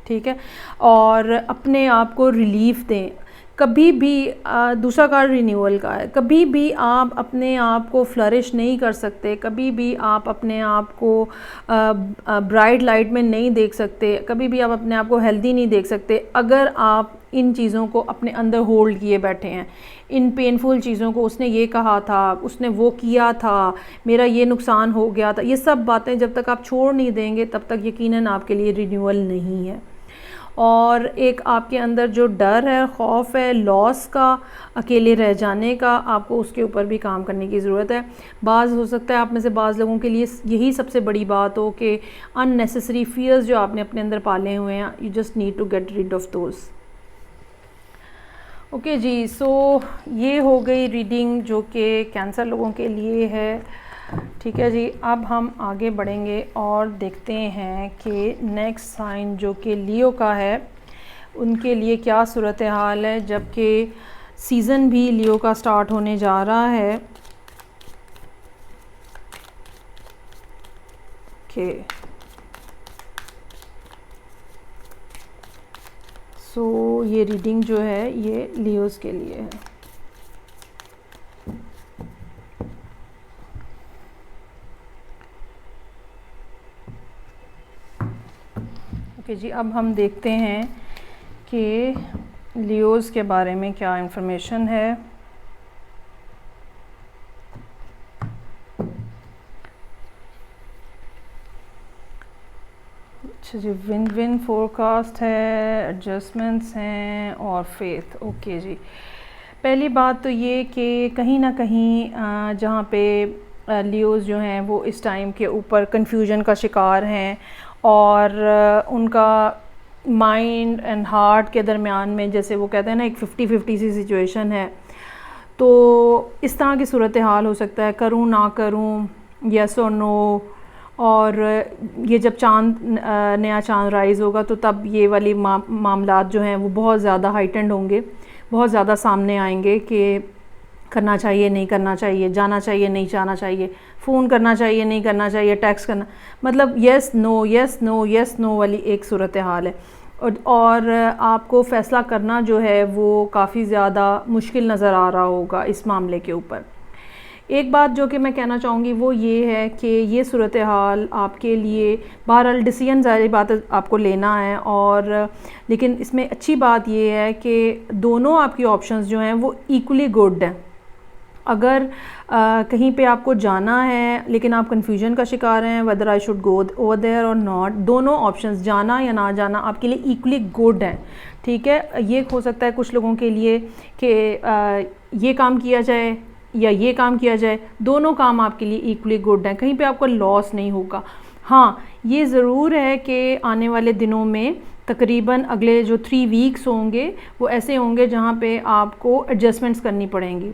S1: ठीक है, और अपने आप को रिलीफ़ दें। कभी भी दूसरा कार्ड रिन्यूअल का है, कभी भी आप अपने आप को फ्लरिश नहीं कर सकते, कभी भी आप अपने आप को ब्राइट लाइट में नहीं देख सकते, कभी भी आप अपने आप को हेल्दी नहीं देख सकते अगर आप इन चीज़ों को अपने अंदर होल्ड किए बैठे हैं। इन पेनफुल चीज़ों को, उसने ये कहा था, उसने वो किया था, मेरा ये नुकसान हो गया था, ये सब बातें जब तक आप छोड़ नहीं देंगे तब तक यकीनन आपके लिए रिन्यूअल नहीं है। और एक आपके अंदर जो डर है, खौफ है लॉस का, अकेले रह जाने का, आपको उसके ऊपर भी काम करने की ज़रूरत है। बाज़ हो सकता है आप में से बाज़ लोगों के लिए यही सबसे बड़ी बात हो कि अननेसेसरी फियर्स जो आपने अपने अंदर पाले हुए हैं, you just need to get rid of those. Okay जी, ये हो गई रीडिंग जो कि कैंसर लोगों के लिए है। ठीक है जी, अब हम आगे बढ़ेंगे और देखते हैं कि नेक्स्ट साइन जो कि लियो का है, उनके लिए क्या सूरत हाल है, जबकि सीज़न भी लियो का स्टार्ट होने जा रहा है। ओके, ये रीडिंग जो है ये लियोस के लिए है। ओके जी, अब हम देखते हैं कि लियोस के बारे में क्या इन्फॉर्मेशन है। अच्छा जी, विन फोरकास्ट है, एडजस्टमेंट्स हैं और फेथ। ओके जी, पहली बात तो ये कि कहीं ना कहीं जहाँ पे लियोस जो हैं वो इस टाइम के ऊपर कन्फ्यूजन का शिकार हैं, और उनका माइंड एंड हार्ट के दरमियान में, जैसे वो कहते हैं ना, एक 50-50 सी सिचुएशन है। तो इस तरह की सूरत हाल हो सकता है, करूं ना करूं, यस और नो। और ये जब नया चांद राइज़ होगा तो तब ये वाली मामलात जो हैं वो बहुत ज़्यादा हाइटेंड होंगे, बहुत ज़्यादा सामने आएंगे कि करना चाहिए नहीं करना चाहिए, जाना चाहिए नहीं जाना चाहिए, फ़ोन करना चाहिए नहीं करना चाहिए, टेक्स्ट करना, मतलब yes no yes no yes no वाली एक सूरत हाल है। और आपको फ़ैसला करना जो है वो काफ़ी ज़्यादा मुश्किल नज़र आ रहा होगा इस मामले के ऊपर। एक बात जो कि मैं कहना चाहूँगी वो ये है कि ये सूरत हाल आपके लिए, बहरहाल डिसीजन ज़ाहिर बात है आपको लेना है, और लेकिन इसमें अच्छी बात ये है कि दोनों आपकी ऑप्शंस जो हैं वो इक्वली गुड हैं। अगर कहीं पे आपको जाना है लेकिन आप कन्फ्यूजन का शिकार हैं, whether I should go over there और नॉट, दोनों ऑप्शंस जाना या ना जाना आपके लिए इक्वली गुड हैं। ठीक है, ये हो सकता है कुछ लोगों के लिए कि ये काम किया जाए या ये काम किया जाए, दोनों काम आपके लिए इक्वली गुड हैं, कहीं पे आपको लॉस नहीं होगा। हाँ, ये ज़रूर है कि आने वाले दिनों में तकरीबन अगले जो 3 वीक्स होंगे वो ऐसे होंगे जहाँ पे आपको एडजस्टमेंट्स करनी पड़ेंगी।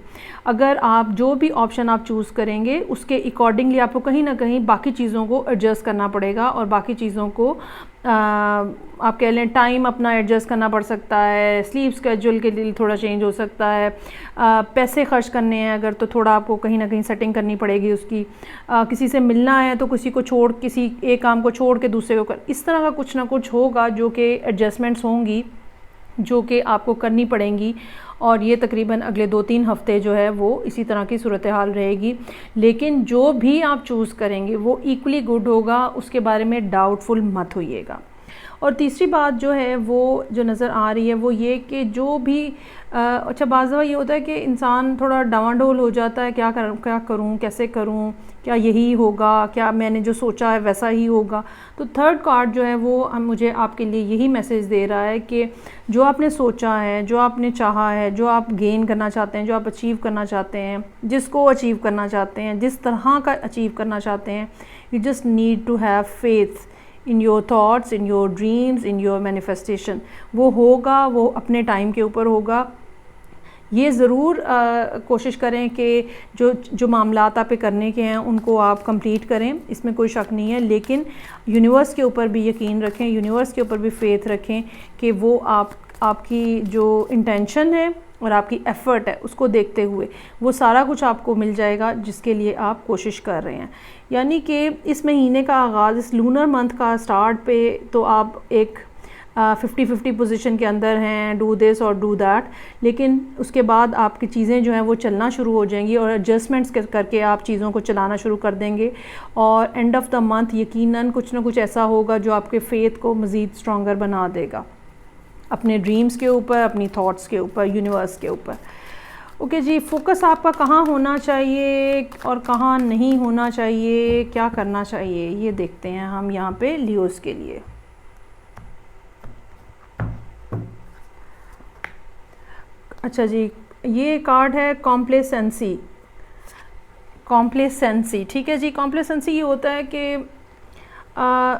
S1: अगर आप जो भी ऑप्शन आप चूज़ करेंगे उसके अकॉर्डिंगली आपको कहीं ना कहीं बाकी चीज़ों को एडजस्ट करना पड़ेगा, और बाकी चीज़ों को आप कह लें टाइम अपना एडजस्ट करना पड़ सकता है, स्लीप स्केड्यूल के लिए थोड़ा चेंज हो सकता है, पैसे खर्च करने हैं अगर तो थोड़ा आपको कहीं ना कहीं सेटिंग करनी पड़ेगी उसकी, किसी से मिलना है तो किसी को छोड़, किसी एक काम को छोड़ के दूसरे को कर, इस तरह का कुछ ना कुछ होगा जो कि एडजस्टमेंट्स होंगी जो कि आपको करनी पड़ेंगी। और ये तकरीबन अगले 2-3 हफ़्ते जो है वो इसी तरह की सूरत हाल रहेगी। लेकिन जो भी आप चूज़ करेंगे वो इक्वली गुड होगा, उसके बारे में डाउटफुल मत होइएगा। और तीसरी बात जो है वो जो नज़र आ रही है वो ये कि जो भी अच्छा बाज़ दफ़ा ये होता है कि इंसान थोड़ा डावाडोल हो जाता है, क्या करूँ कैसे करूँ, क्या यही होगा, क्या मैंने जो सोचा है वैसा ही होगा। तो थर्ड कार्ड जो है वो मुझे आपके लिए यही मैसेज दे रहा है कि जो आपने सोचा है, जो आपने चाहा है, जो आप गेन करना चाहते हैं, जो आप अचीव करना चाहते हैं, जिसको अचीव करना चाहते हैं, जिस तरह का अचीव करना चाहते हैं, you just need to have faith in your thoughts, in your dreams, in your manifestation. वो होगा, वो अपने टाइम के ऊपर होगा। ये ज़रूर कोशिश करें कि जो मामलात आप पे करने के हैं उनको आप कंप्लीट करें, इसमें कोई शक नहीं है। लेकिन यूनिवर्स के ऊपर भी यकीन रखें, यूनिवर्स के ऊपर भी फेथ रखें कि वो आपकी जो इंटेंशन है और आपकी एफ़र्ट है उसको देखते हुए वो सारा कुछ आपको मिल जाएगा जिसके लिए आप कोशिश कर रहे हैं। यानी कि इस महीने का आगाज़, इस लूनर मंथ का स्टार्ट पे तो आप एक 50-50 पोजीशन के अंदर हैं, डू दिस और डू दैट, लेकिन उसके बाद आपकी चीज़ें जो हैं वो चलना शुरू हो जाएंगी और एडजस्टमेंट्स करके आप चीज़ों को चलाना शुरू कर देंगे। और एंड ऑफ द मंथ यकीनन कुछ ना कुछ ऐसा होगा जो आपके फेथ को मज़ीद स्ट्रॉन्गर बना देगा, अपने ड्रीम्स के ऊपर, अपनी थॉट्स के ऊपर, यूनिवर्स के ऊपर। ओके जी, फोकस आपका कहाँ होना चाहिए और कहाँ नहीं होना चाहिए, क्या करना चाहिए, ये देखते हैं हम यहाँ पे लियोस के लिए। अच्छा जी, ये कार्ड है कॉम्प्लेसेंसी। कॉम्प्लेसेंसी, ठीक है जी। कॉम्प्लेसेंसी ये होता है कि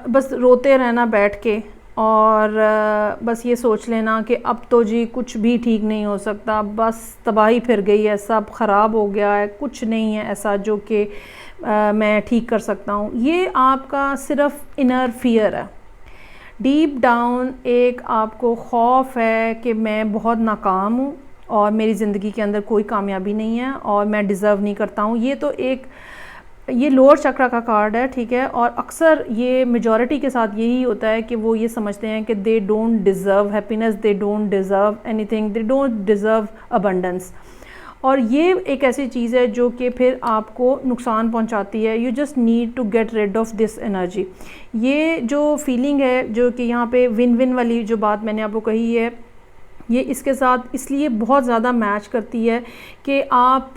S1: बस रोते रहना बैठ के और बस ये सोच लेना कि अब तो जी कुछ भी ठीक नहीं हो सकता, बस तबाही फिर गई है, सब ख़राब हो गया है, कुछ नहीं है ऐसा जो कि मैं ठीक कर सकता हूँ। ये आपका सिर्फ इनर फियर है। डीप डाउन एक आपको खौफ है कि मैं बहुत नाकाम हूँ और मेरी ज़िंदगी के अंदर कोई कामयाबी नहीं है और मैं डिज़र्व नहीं करता हूँ। ये तो एक ये लोअर चक्रा का कार्ड है, ठीक है। और अक्सर ये मेजॉरिटी के साथ यही होता है कि वो ये समझते हैं कि they don't deserve happiness, they don't deserve anything, they don't deserve abundance. और ये एक ऐसी चीज़ है जो कि फिर आपको नुकसान पहुंचाती है। You just need to get rid of this energy. ये जो फीलिंग है जो कि यहाँ पे विन विन वाली जो बात मैंने आपको कही है, ये इसके साथ इसलिए बहुत ज़्यादा मैच करती है कि आप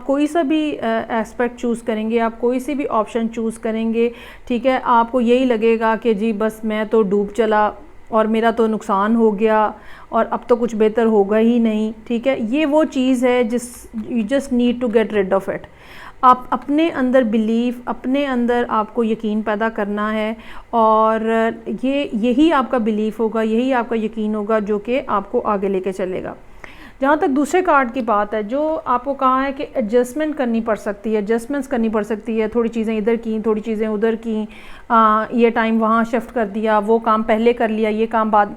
S1: कोई सा भी एस्पेक्ट चूज़ करेंगे, आप कोई सी भी ऑप्शन चूज़ करेंगे, ठीक है, आपको यही लगेगा कि जी बस मैं तो डूब चला और मेरा तो नुकसान हो गया और अब तो कुछ बेहतर होगा ही नहीं, ठीक है। ये वो चीज़ है you just need to get rid of it. आप अपने अंदर बिलीफ, अपने अंदर आपको यकीन पैदा करना है और यही आपका बिलीफ होगा, यही आपका यकीन होगा जो कि आपको आगे लेके चलेगा। जहाँ तक दूसरे कार्ड की बात है, जो आपको कहा है कि एडजस्टमेंट करनी पड़ सकती है, एडजस्टमेंट्स करनी पड़ सकती है, थोड़ी चीज़ें इधर की, थोड़ी चीज़ें उधर की, ये टाइम वहाँ शिफ्ट कर दिया, वो काम पहले कर लिया, ये काम बाद।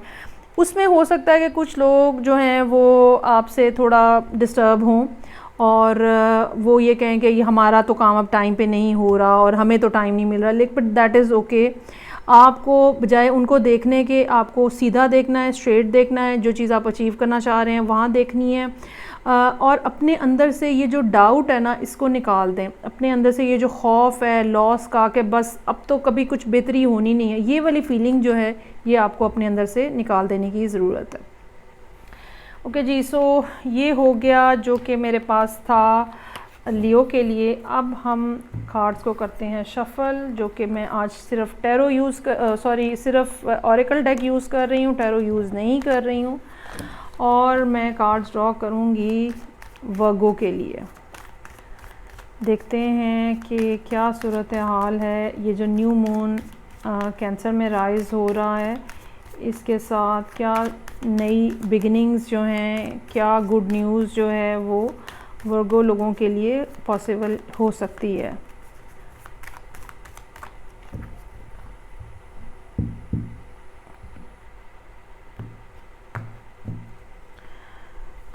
S1: उसमें हो सकता है कि कुछ लोग जो हैं वो आपसे थोड़ा डिस्टर्ब हों और वो ये कहें कि ये हमारा तो काम अब टाइम पे नहीं हो रहा और हमें तो टाइम नहीं मिल रहा, लेकिन दैट इज़ ओके। आपको बजाय उनको देखने के आपको सीधा देखना है, स्ट्रेट देखना है, जो चीज़ आप अचीव करना चाह रहे हैं वहाँ देखनी है। और अपने अंदर से ये जो डाउट है ना, इसको निकाल दें। अपने अंदर से ये जो खौफ है लॉस का कि बस अब तो कभी कुछ बेहतरी होनी नहीं है, ये वाली फीलिंग जो है ये आपको अपने अंदर से निकाल देने की ज़रूरत है। ओके जी, सो ये हो गया जो कि मेरे पास था लियो के लिए। अब हम कार्ड्स को करते हैं शफल, जो कि मैं आज सिर्फ टैरो सिर्फ ऑरेकल डेक यूज़ कर रही हूँ, टैरो यूज़ नहीं कर रही हूँ। और मैं कार्ड्स ड्रॉ करूँगी वर्गो के लिए। देखते हैं कि क्या सूरत हाल है। ये जो न्यू मून कैंसर में राइज़ हो रहा है, इसके साथ क्या नई बिगिनिंग्स जो हैं, क्या गुड न्यूज़ जो है वो वर्गो लोगों के लिए पॉसिबल हो सकती है।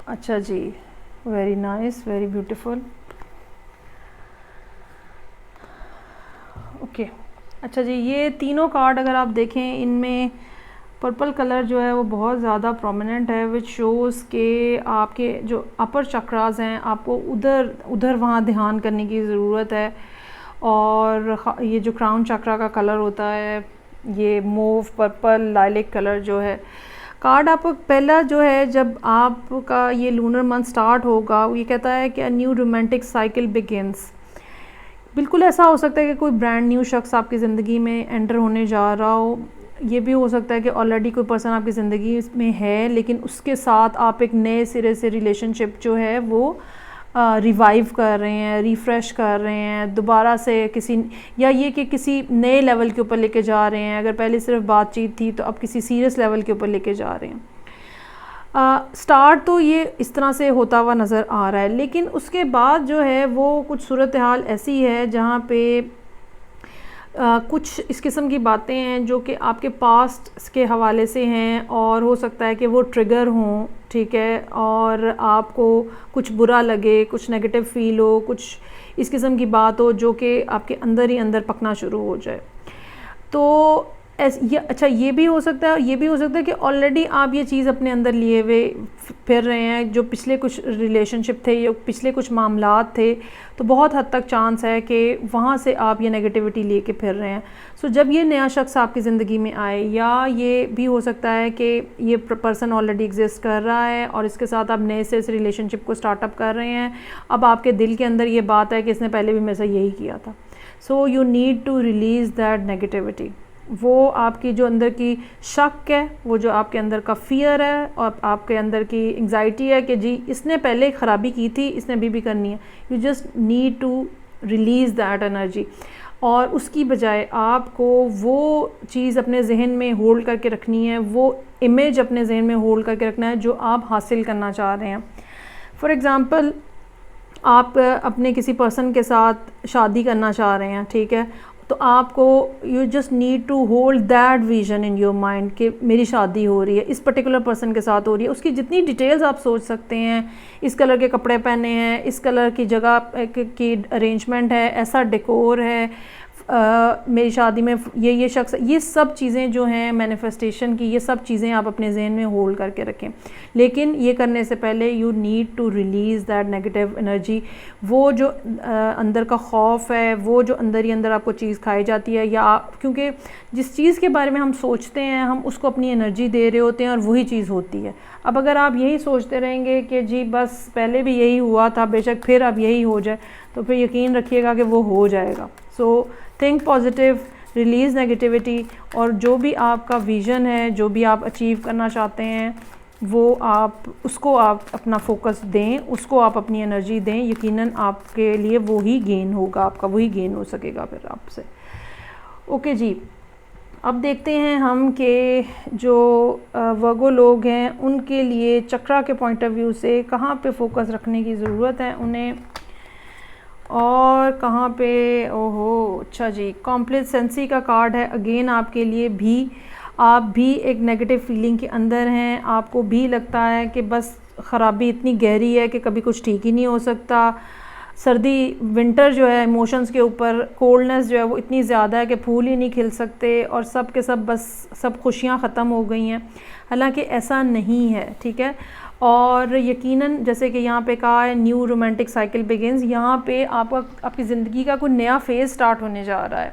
S1: अच्छा जी, very nice, very beautiful. Okay, अच्छा जी, ये तीनों कार्ड अगर आप देखें, इनमें पर्पल कलर जो है वो बहुत ज़्यादा प्रोमिनेंट है, विच शोज़ के आपके जो अपर चक्रास हैं आपको उधर वहाँ ध्यान करने की ज़रूरत है। और ये जो क्राउन चक्रा का कलर होता है, ये मूव पर्पल लाइलिक कलर जो है, कार्ड आपको पहला जो है, जब आपका ये लूनर मंथ स्टार्ट होगा, ये कहता है कि a new romantic cycle begins. बिल्कुल ऐसा हो सकता है कि कोई ब्रांड न्यू शख्स आपकी ज़िंदगी में एंटर होने जा रहा हो। ये भी हो सकता है कि ऑलरेडी कोई पर्सन आपकी ज़िंदगी में है, लेकिन उसके साथ आप एक नए सिरे से रिलेशनशिप जो है वो रिवाइव कर रहे हैं, रिफ़्रेश कर रहे हैं दोबारा से किसी, या ये कि किसी नए लेवल के ऊपर लेके जा रहे हैं। अगर पहले सिर्फ बातचीत थी तो अब किसी सीरियस लेवल के ऊपर लेके जा रहे हैं। स्टार्ट तो ये इस तरह से होता हुआ नज़र आ रहा है, लेकिन उसके बाद जो है वो कुछ सूरत हाल ऐसी है जहाँ पे कुछ इस किस्म की बातें हैं जो कि आपके पास्ट के हवाले से हैं, और हो सकता है कि वो ट्रिगर हों, ठीक है, और आपको कुछ बुरा लगे, कुछ नेगेटिव फील हो, कुछ इस किस्म की बात हो जो कि आपके अंदर ही अंदर पकना शुरू हो जाए। तो अच्छा, ये भी हो सकता है, और ये भी हो सकता है कि ऑलरेडी आप ये चीज़ अपने अंदर लिए हुए फिर रहे हैं, जो पिछले कुछ रिलेशनशिप थे या पिछले कुछ मामलात थे, तो बहुत हद तक चांस है कि वहाँ से आप ये नेगेटिविटी लेके फिर रहे हैं। सो जब ये नया शख्स आपकी ज़िंदगी में आए, या ये भी हो सकता है कि ये पर्सन ऑलरेडी एग्जिस्ट कर रहा है और इसके साथ आप नए से इस रिलेशनशिप को स्टार्टअप कर रहे हैं। अब आपके दिल के अंदर ये बात है कि इसने पहले भी मेरे से यही किया था। So you need to release that negativity. वो आपकी जो अंदर की शक है, वो जो आपके अंदर का फ़ियर है और आपके अंदर की एंग्जाइटी है कि जी इसने पहले ख़राबी की थी, इसने अभी भी करनी है, you just need to release that energy. और उसकी बजाय आपको वो चीज़ अपने जहन में होल्ड करके रखनी है, वो इमेज अपने जहन में होल्ड करके रखना है जो आप हासिल करना चाह रहे हैं। फॉर एग्ज़ाम्पल, आप अपने किसी पर्सन के साथ शादी करना चाह रहे हैं, ठीक है, तो आपको you just need to hold that vision in your mind कि मेरी शादी हो रही है, इस पर्टिकुलर पर्सन के साथ हो रही है। उसकी जितनी डिटेल्स आप सोच सकते हैं, इस कलर के कपड़े पहने हैं, इस कलर की जगह की अरेंजमेंट है, ऐसा डेकोर है, मेरी शादी में ये शख्स, ये सब चीज़ें जो हैं मैनिफेस्टेशन की, ये सब चीज़ें आप अपने जहन में होल्ड करके रखें। लेकिन ये करने से पहले you need to release that negative energy. वो जो अंदर का खौफ है, वो जो अंदर ही अंदर आपको चीज़ खाई जाती है, या क्योंकि जिस चीज़ के बारे में हम सोचते हैं हम उसको अपनी एनर्जी दे रहे होते हैं और वही चीज़ होती है। अब अगर आप यही सोचते रहेंगे कि जी बस पहले भी यही हुआ था, बेशक फिर अब यही हो जाए, तो फिर यकीन रखिएगा कि वो हो जाएगा। So think positive, release negativity, और जो भी आपका विज़न है, जो भी आप अचीव करना चाहते हैं, वो आप उसको आप अपना फोकस दें, उसको आप अपनी एनर्जी दें। यकीनन आपके लिए वो ही गेन होगा, आपका वही गेन हो सकेगा फिर आपसे। ओके जी, अब देखते हैं हम कि जो वर्गो लोग हैं उनके लिए चक्रा के पॉइंट ऑफ व्यू से कहाँ पे फोकस रखने की ज़रूरत है उन्हें, और कहाँ पे। ओहो, अच्छा जी, कॉम्प्लेसेंसी का कार्ड है अगेन आपके लिए भी। आप भी एक नेगेटिव फीलिंग के अंदर हैं, आपको भी लगता है कि बस ख़राबी इतनी गहरी है कि कभी कुछ ठीक ही नहीं हो सकता। सर्दी, विंटर जो है इमोशंस के ऊपर, कोल्डनेस जो है वो इतनी ज़्यादा है कि फूल ही नहीं खिल सकते, और सब के सब बस सब खुशियाँ ख़त्म हो गई हैं। हालांकि ऐसा नहीं है, ठीक है। और यकीनन जैसे कि यहाँ पे कहा है न्यू रोमांटिक साइकिल बिगिंस, यहाँ पे आपकी ज़िंदगी का कोई नया फेज़ स्टार्ट होने जा रहा है,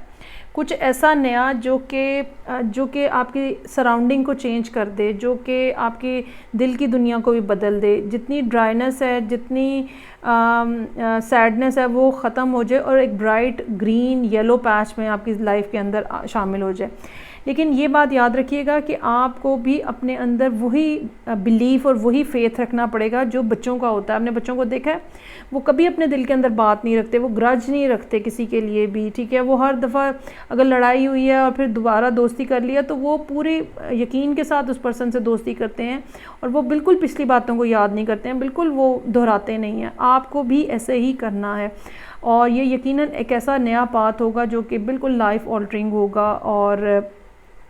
S1: कुछ ऐसा नया जो कि आपकी सराउंडिंग को चेंज कर दे, जो कि आपके दिल की दुनिया को भी बदल दे। जितनी ड्राइनेस है, जितनी सैडनेस है, वो ख़त्म हो जाए और एक ब्राइट ग्रीन येलो पैच में आपकी लाइफ के अंदर शामिल हो जाए। लेकिन ये बात याद रखिएगा कि आपको भी अपने अंदर वही बिलीफ और वही फेथ रखना पड़ेगा जो बच्चों का होता है। अपने बच्चों को देखा है, वो कभी अपने दिल के अंदर बात नहीं रखते, वो ग्रज नहीं रखते किसी के लिए भी, ठीक है। वो हर दफ़ा अगर लड़ाई हुई है और फिर दोबारा दोस्ती कर लिया तो वो पूरे यकीन के साथ उस पर्सन से दोस्ती करते हैं और वो बिल्कुल पिछली बातों को याद नहीं करते हैं, बिल्कुल वो दोहराते नहीं हैं। आपको भी ऐसे ही करना है और ये यकीनन एक ऐसा नया पाथ होगा जो कि बिल्कुल लाइफ ऑल्टरिंग होगा और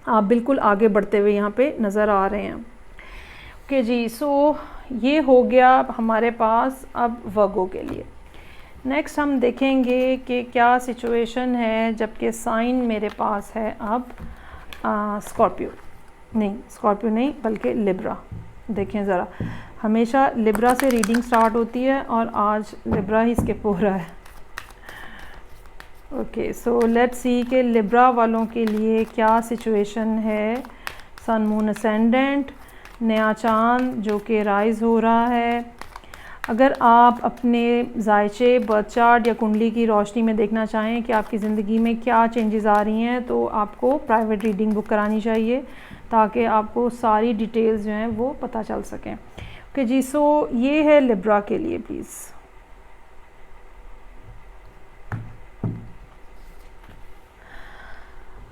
S1: आप बिल्कुल आगे बढ़ते हुए यहाँ पे नज़र आ रहे हैं। ओके जी, सो ये हो गया हमारे पास अब वर्गो के लिए। नेक्स्ट हम देखेंगे कि क्या सिचुएशन है जबकि साइन मेरे पास है अब स्कॉर्पियो नहीं बल्कि लिब्रा। देखें ज़रा, हमेशा लिब्रा से रीडिंग स्टार्ट होती है और आज लिब्रा ही स्किप हो रहा है। ओके, सो लेट्स सी कि लिब्रा वालों के लिए क्या सिचुएशन है। सन मून असेंडेंट, नया चांद जो कि राइज़ हो रहा है। अगर आप अपने जायचे बर्थ चार्ट या कुंडली की रोशनी में देखना चाहें कि आपकी ज़िंदगी में क्या चेंजेस आ रही हैं तो आपको प्राइवेट रीडिंग बुक करानी चाहिए ताकि आपको सारी डिटेल्स जो हैं वो पता चल सकें। ओके जी, सो ये है लिब्रा के लिए प्लीज़।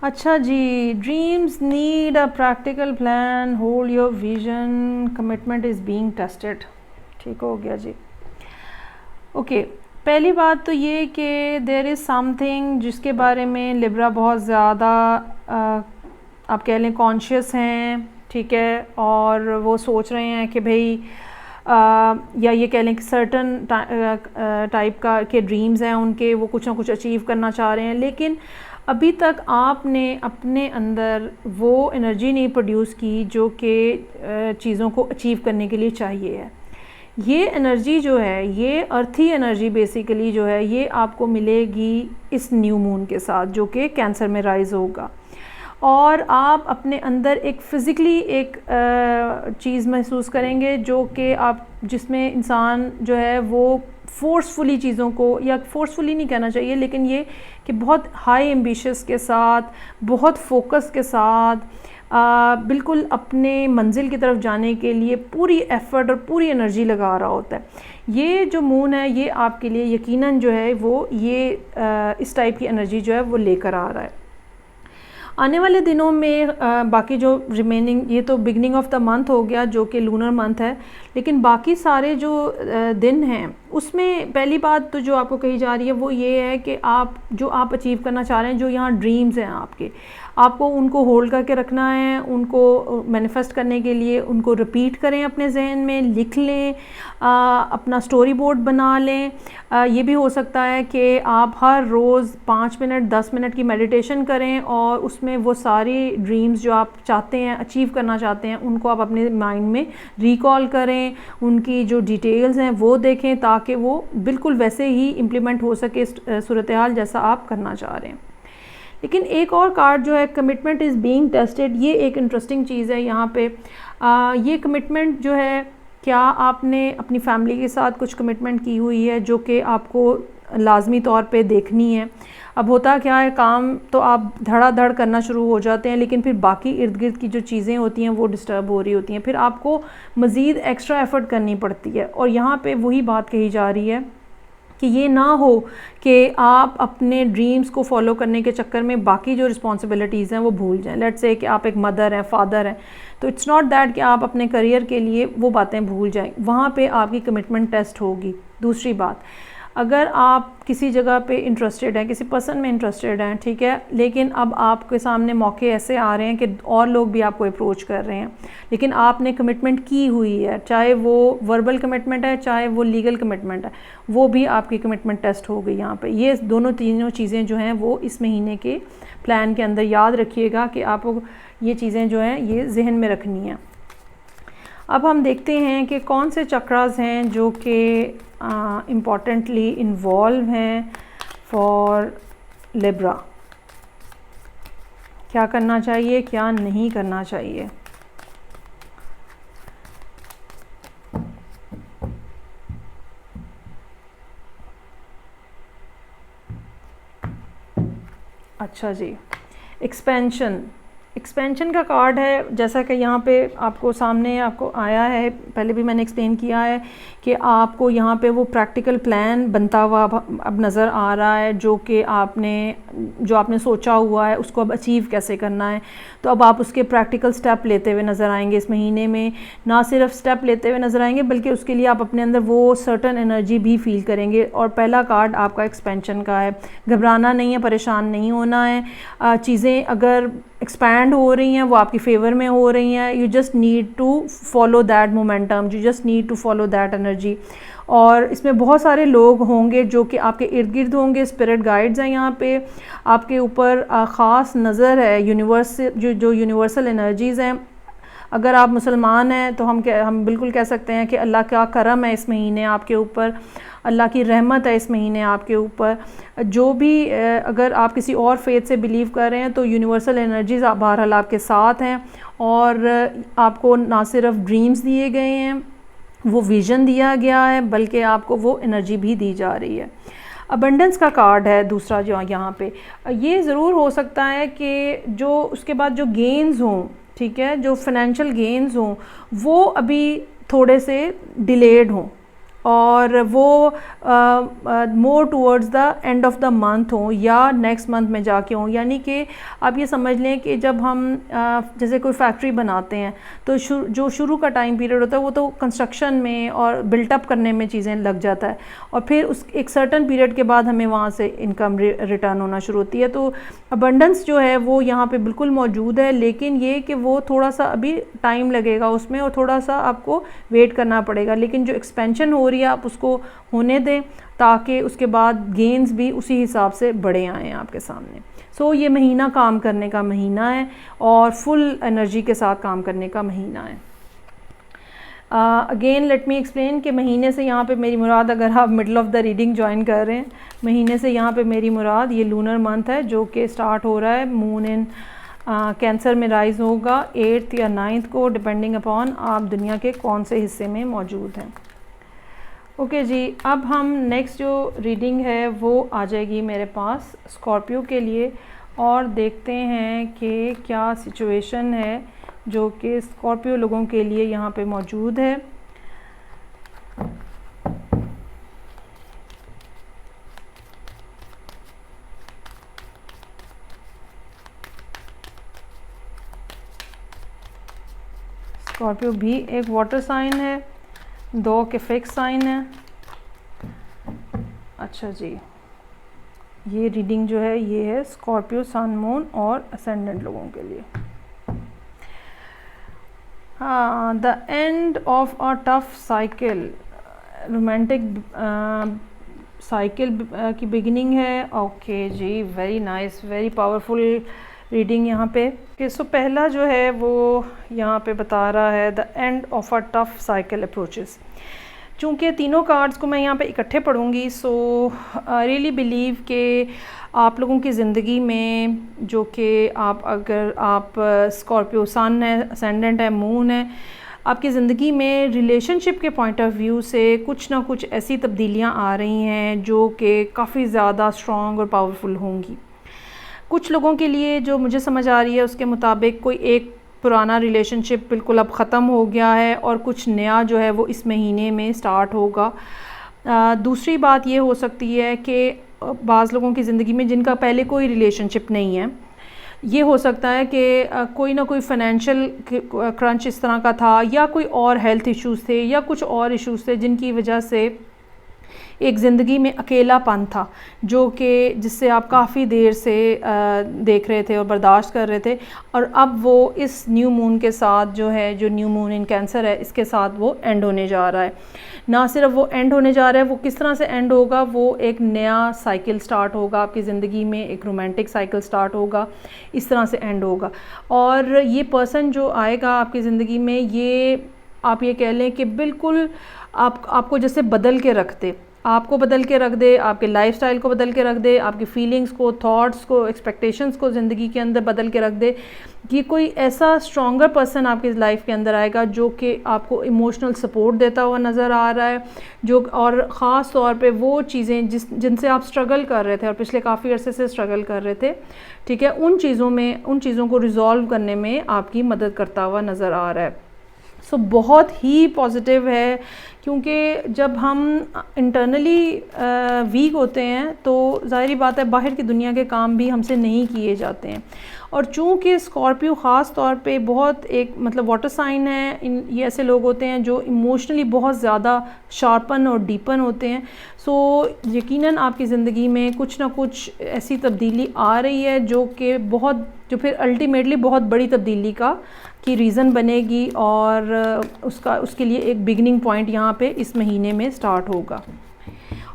S1: अच्छा जी, dreams need a practical plan, hold your vision, commitment is being tested. ठीक हो गया जी। ओके, पहली बात तो ये कि देयर इज़ समथिंग जिसके बारे में लिब्रा बहुत ज़्यादा आप कह लें कॉन्शियस हैं, ठीक है, और वो सोच रहे हैं कि भाई या ये कह लें कि सर्टन टाइप का के ड्रीम्स हैं उनके, वो कुछ ना कुछ अचीव करना चाह रहे हैं, लेकिन अभी तक आपने अपने अंदर वो एनर्जी नहीं प्रोड्यूस की जो कि चीज़ों को अचीव करने के लिए चाहिए है। ये एनर्जी जो है, ये अर्थी एनर्जी बेसिकली जो है, ये आपको मिलेगी इस न्यू मून के साथ जो कि कैंसर में राइज होगा। और आप अपने अंदर एक फ़िज़िकली एक चीज़ महसूस करेंगे जो कि आप जिसमें इंसान जो है वो फ़ोर्सफुली चीज़ों को, या फ़ोर्सफुली नहीं कहना चाहिए, लेकिन ये कि बहुत हाई एम्बिशस के साथ, बहुत फोकस के साथ बिल्कुल अपने मंजिल की तरफ जाने के लिए पूरी एफ़र्ट और पूरी एनर्जी लगा रहा होता है। ये जो मून है ये आपके लिए यकीनन जो है वो ये इस टाइप की एनर्जी जो है वो लेकर आ रहा है। आने वाले दिनों में बाकी जो रिमेनिंग, ये तो बिगनिंग ऑफ द मंथ हो गया जो कि लूनर मंथ है, लेकिन बाकी सारे जो दिन हैं उसमें पहली बात तो जो आपको कही जा रही है वो ये है कि आप जो आप अचीव करना चाह रहे हैं, जो यहाँ ड्रीम्स हैं आपके, आपको उनको होल्ड करके रखना है, उनको मैनिफेस्ट करने के लिए उनको रिपीट करें, अपने जहन में लिख लें, अपना स्टोरी बोर्ड बना लें। ये भी हो सकता है कि आप हर रोज़ 5 मिनट 10 मिनट की मेडिटेशन करें और उसमें वो सारी ड्रीम्स जो आप चाहते हैं, अचीव करना चाहते हैं, उनको आप अपने माइंड में रिकॉल करें, उनकी जो डिटेल्स हैं वो देखें ताकि वो बिल्कुल वैसे ही इम्प्लीमेंट हो सके सूरत हाल जैसा आप करना चाह रहे हैं। लेकिन एक और कार्ड जो है कमिटमेंट इज़ बीइंग टेस्टेड, ये एक इंटरेस्टिंग चीज़ है यहाँ पे। ये कमिटमेंट जो है, क्या आपने अपनी फैमिली के साथ कुछ कमिटमेंट की हुई है जो कि आपको लाजमी तौर पे देखनी है। अब होता क्या है, काम तो आप धड़ाधड़ करना शुरू हो जाते हैं, लेकिन फिर बाकी इर्द गिर्द की जो चीज़ें होती हैं वो डिस्टर्ब हो रही होती हैं, फिर आपको मज़ीद एक्स्ट्रा एफ़र्ट करनी पड़ती है। और यहाँ पे वही बात कही जा रही है कि ये ना हो कि आप अपने ड्रीम्स को फॉलो करने के चक्कर में बाकी जो रिस्पॉन्सिबिलिटीज़ हैं वो भूल जाएं। लेट्स से कि आप एक मदर हैं, फादर हैं, तो इट्स नॉट दैट कि आप अपने करियर के लिए वो बातें भूल जाएं, वहाँ पे आपकी कमिटमेंट टेस्ट होगी। दूसरी बात, अगर आप किसी जगह पे इंटरेस्टेड हैं, किसी पर्सन में इंटरेस्टेड हैं, ठीक है, लेकिन अब आपके सामने मौके ऐसे आ रहे हैं कि और लोग भी आपको अप्रोच कर रहे हैं, लेकिन आपने कमिटमेंट की हुई है, चाहे वो वर्बल कमिटमेंट है चाहे वो लीगल कमिटमेंट है, वो भी आपकी कमिटमेंट टेस्ट हो गई यहाँ पे। ये दोनों तीनों चीज़ें जो हैं वो इस महीने के प्लान के अंदर याद रखिएगा कि आपको ये चीज़ें जो हैं ये जहन में रखनी है। अब हम देखते हैं कि कौन से चक्रास हैं जो कि इम्पॉर्टेंटली इन्वॉल्व हैं फॉर लिब्रा। क्या करना चाहिए, क्या नहीं करना चाहिए। अच्छा जी, एक्सपेंशन, एक्सपेंशन का कार्ड है, जैसा कि यहाँ पे आपको सामने आपको आया है, पहले भी मैंने एक्सप्लेन किया है कि आपको यहाँ पे वो प्रैक्टिकल प्लान बनता हुआ अब नज़र आ रहा है, जो आपने सोचा हुआ है उसको अब अचीव कैसे करना है। तो अब आप उसके प्रैक्टिकल स्टेप लेते हुए नज़र आएंगे इस महीने में। ना सिर्फ स्टेप लेते हुए नज़र आएंगे बल्कि उसके लिए आप अपने अंदर वो सर्टन एनर्जी भी फील करेंगे। और पहला कार्ड आपका एक्सपेंशन का है। घबराना नहीं है, परेशान नहीं होना है। चीज़ें अगर एक्सपैंड हो रही हैं वो आपकी फेवर में हो रही हैं। You just need to follow that momentum, you just need to follow that energy. और इसमें बहुत सारे लोग होंगे जो कि आपके इर्द गिर्द होंगे। स्पिरिट गाइड्स हैं यहाँ पे, आपके ऊपर ख़ास नज़र है। जो यूनिवर्सल एनर्जीज़ हैं, अगर आप मुसलमान हैं तो हम बिल्कुल कह सकते हैं कि अल्लाह का करम है इस महीने आपके ऊपर, अल्लाह की रहमत है इस महीने आपके ऊपर। जो भी अगर आप किसी और फेथ से बिलीव कर रहे हैं तो यूनिवर्सल एनर्जीज़ बहरहाल आपके साथ हैं। और आपको ना सिर्फ ड्रीम्स दिए गए हैं, वो विज़न दिया गया है, बल्कि आपको वो एनर्जी भी दी जा रही है। अबंडेंस का कार्ड है दूसरा जो यहाँ पे। ये ज़रूर हो सकता है कि जो उसके बाद जो गेन्स हों, ठीक है, जो फाइनेंशियल गेन्स हों वो अभी थोड़े से डिलेड हों और वो more towards the end of the month हो या नेक्स्ट मंथ में जाके हों। यानी कि आप ये समझ लें कि जब हम जैसे कोई फैक्ट्री बनाते हैं तो जो शुरू का टाइम पीरियड होता है वो तो कंस्ट्रक्शन में और बिल्टअप करने में चीज़ें लग जाता है, और फिर उस एक सर्टन पीरियड के बाद हमें वहाँ से इनकम रिटर्न होना शुरू होती है। तो अबंडेंस जो है वो यहाँ पे बिल्कुल मौजूद है, लेकिन ये कि वो थोड़ा सा अभी टाइम लगेगा उसमें और थोड़ा सा आपको वेट करना पड़ेगा। लेकिन जो एक्सपेंशन हो रही है आप उसको होने दें ताकि उसके बाद गेन्स भी उसी हिसाब से बड़े आएँ आपके सामने। सो ये महीना काम करने का महीना है और फुल एनर्जी के साथ काम करने का महीना है। अगेन लेट मी एक्सप्लेन कि महीने से यहाँ पे मेरी मुराद, अगर आप middle of the reading join कर रहे हैं, महीने से यहाँ पे मेरी मुराद ये लूनर मंथ है जो कि स्टार्ट हो रहा है। मून इन कैंसर में राइज होगा 8th या 9th को, डिपेंडिंग अपॉन आप दुनिया के कौन से हिस्से में मौजूद हैं। ओके जी, अब हम नेक्स्ट जो रीडिंग है वो आ जाएगी मेरे पास स्कॉर्पियो के लिए, और देखते हैं कि क्या सिचुएशन है जो कि स्कॉर्पियो लोगों के लिए यहाँ पे मौजूद है। स्कॉर्पियो भी एक वाटर साइन है, 2 के फिक्स साइन है। अच्छा जी, ये रीडिंग जो है ये है स्कॉर्पियो सन मून और असेंडेंट लोगों के लिए। हाँ, the end of a tough cycle, romantic cycle की बिगिनिंग है। ओके जी, very nice, very powerful reading यहाँ पे। कि सो पहला जो है वो यहाँ पे बता रहा है the end of a tough cycle approaches. चूँकि तीनों कार्ड्स को मैं यहाँ पे इकट्ठे पढ़ूँगी, सो आई रियली बिलीव कि आप लोगों की ज़िंदगी में जो कि अगर आप स्कॉर्पियो सन है, असेंडेंट है, मून है, आपकी ज़िंदगी में रिलेशनशिप के पॉइंट ऑफ व्यू से कुछ ना कुछ ऐसी तब्दीलियाँ आ रही हैं जो कि काफ़ी ज़्यादा स्ट्रॉन्ग और पावरफुल होंगी। कुछ लोगों के लिए जो मुझे समझ आ रही है उसके मुताबिक कोई एक पुराना रिलेशनशिप बिल्कुल अब ख़त्म हो गया है और कुछ नया जो है वो इस महीने में स्टार्ट होगा। दूसरी बात ये हो सकती है कि बाज़ लोगों की ज़िंदगी में जिनका पहले कोई रिलेशनशिप नहीं है, ये हो सकता है कि कोई ना कोई फाइनेंशियल क्रंच इस तरह का था या कोई और हेल्थ इश्यूज़ थे या कुछ और इश्यूज़ थे जिनकी वजह से एक ज़िंदगी में अकेलापन था जो कि जिससे आप काफ़ी देर से देख रहे थे और बर्दाश्त कर रहे थे, और अब वो इस न्यू मून के साथ जो है, जो न्यू मून इन कैंसर है, इसके साथ वो एंड होने जा रहा है। ना सिर्फ वो एंड होने जा रहा है, वो किस तरह से एंड होगा, वो एक नया साइकिल स्टार्ट होगा आपकी ज़िंदगी में, एक रोमांटिक साइकिल स्टार्ट होगा, इस तरह से एंड होगा। और ये पर्सन जो आएगा आपकी ज़िंदगी में, ये आप ये कह लें कि बिल्कुल आपको जैसे बदल के रख दे, आपको बदल के रख दे, आपके लाइफस्टाइल को बदल के रख दे, आपकी फीलिंग्स को, थॉट्स को, एक्सपेक्टेशंस को ज़िंदगी के अंदर बदल के रख दे, कि कोई ऐसा स्ट्रॉन्गर पर्सन आपकी लाइफ के अंदर आएगा जो कि आपको इमोशनल सपोर्ट देता हुआ नज़र आ रहा है, जो और ख़ास तौर पे वो चीज़ें जिनसे आप स्ट्रगल कर रहे थे और पिछले काफ़ी अरसे से स्ट्रगल कर रहे थे, ठीक है, उन चीज़ों को रिज़ॉल्व करने में आपकी मदद करता हुआ नज़र आ रहा है। सो बहुत ही पॉजिटिव है, क्योंकि जब हम इंटरनली वीक होते हैं तो ज़ाहिरी बात है बाहर की दुनिया के काम भी हमसे नहीं किए जाते हैं। और चूँकि स्कॉर्पियो ख़ास तौर पे बहुत एक मतलब वाटर साइन है, ये ऐसे लोग होते हैं जो इमोशनली बहुत ज़्यादा शार्पन और डीपन होते हैं। सो यकीनन आपकी ज़िंदगी में कुछ ना कुछ ऐसी तब्दीली आ रही है जो फिर अल्टीमेटली बहुत बड़ी तब्दीली की रीज़न बनेगी, और उसके लिए एक बिगिनिंग पॉइंट यहाँ पे इस महीने में स्टार्ट होगा।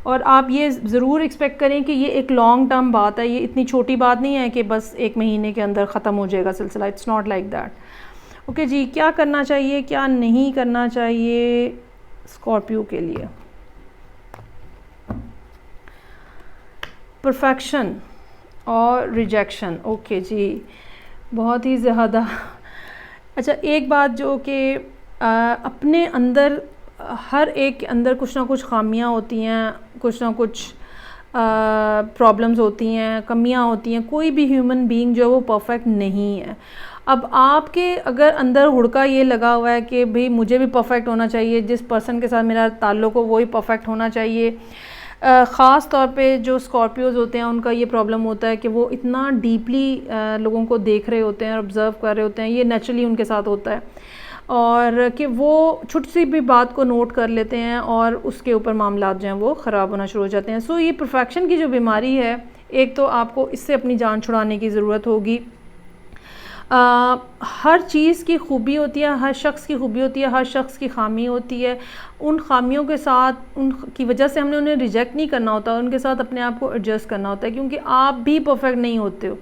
S1: और आप ये ज़रूर एक्सपेक्ट करें कि ये एक लॉन्ग टर्म बात है, ये इतनी छोटी बात नहीं है कि बस एक महीने के अंदर ख़त्म हो जाएगा सिलसिला। It's not like that. Okay जी, क्या करना चाहिए, क्या नहीं करना चाहिए स्कॉर्पियो के लिए? परफेक्शन और रिजेक्शन। ओके जी, बहुत ही ज़्यादा। अच्छा, एक बात जो कि अपने अंदर हर एक के अंदर कुछ ना कुछ खामियां होती हैं, कुछ ना कुछ प्रॉब्लम्स होती हैं, कमियां होती हैं। कोई भी ह्यूमन बीइंग जो है वो परफेक्ट नहीं है। अब आपके अगर अंदर हुड़का ये लगा हुआ है कि भाई मुझे भी परफेक्ट होना चाहिए, जिस पर्सन के साथ मेरा ताल्लुक़ हो वही परफेक्ट होना चाहिए। ख़ास तौर पे जो स्कॉर्पियोज़ होते हैं उनका ये प्रॉब्लम होता है कि वो इतना डीपली लोगों को देख रहे होते हैं और ऑब्ज़र्व कर रहे होते हैं, ये नेचुरली उनके साथ होता है, और कि वो छोटी सी भी बात को नोट कर लेते हैं और उसके ऊपर मामलात जो हैं वो ख़राब होना शुरू हो जाते हैं। सो ये परफेक्शन की जो बीमारी है, एक तो आपको इससे अपनी जान छुड़ाने की ज़रूरत होगी। हर चीज़ की खूबी होती है, हर शख्स की खूबी होती है, हर शख्स की खामी होती है। उन खामियों के साथ, उनकी वजह से हमने उन्हें रिजेक्ट नहीं करना होता, उनके साथ अपने आप को एडजस्ट करना होता है, क्योंकि आप भी परफेक्ट नहीं होते हो।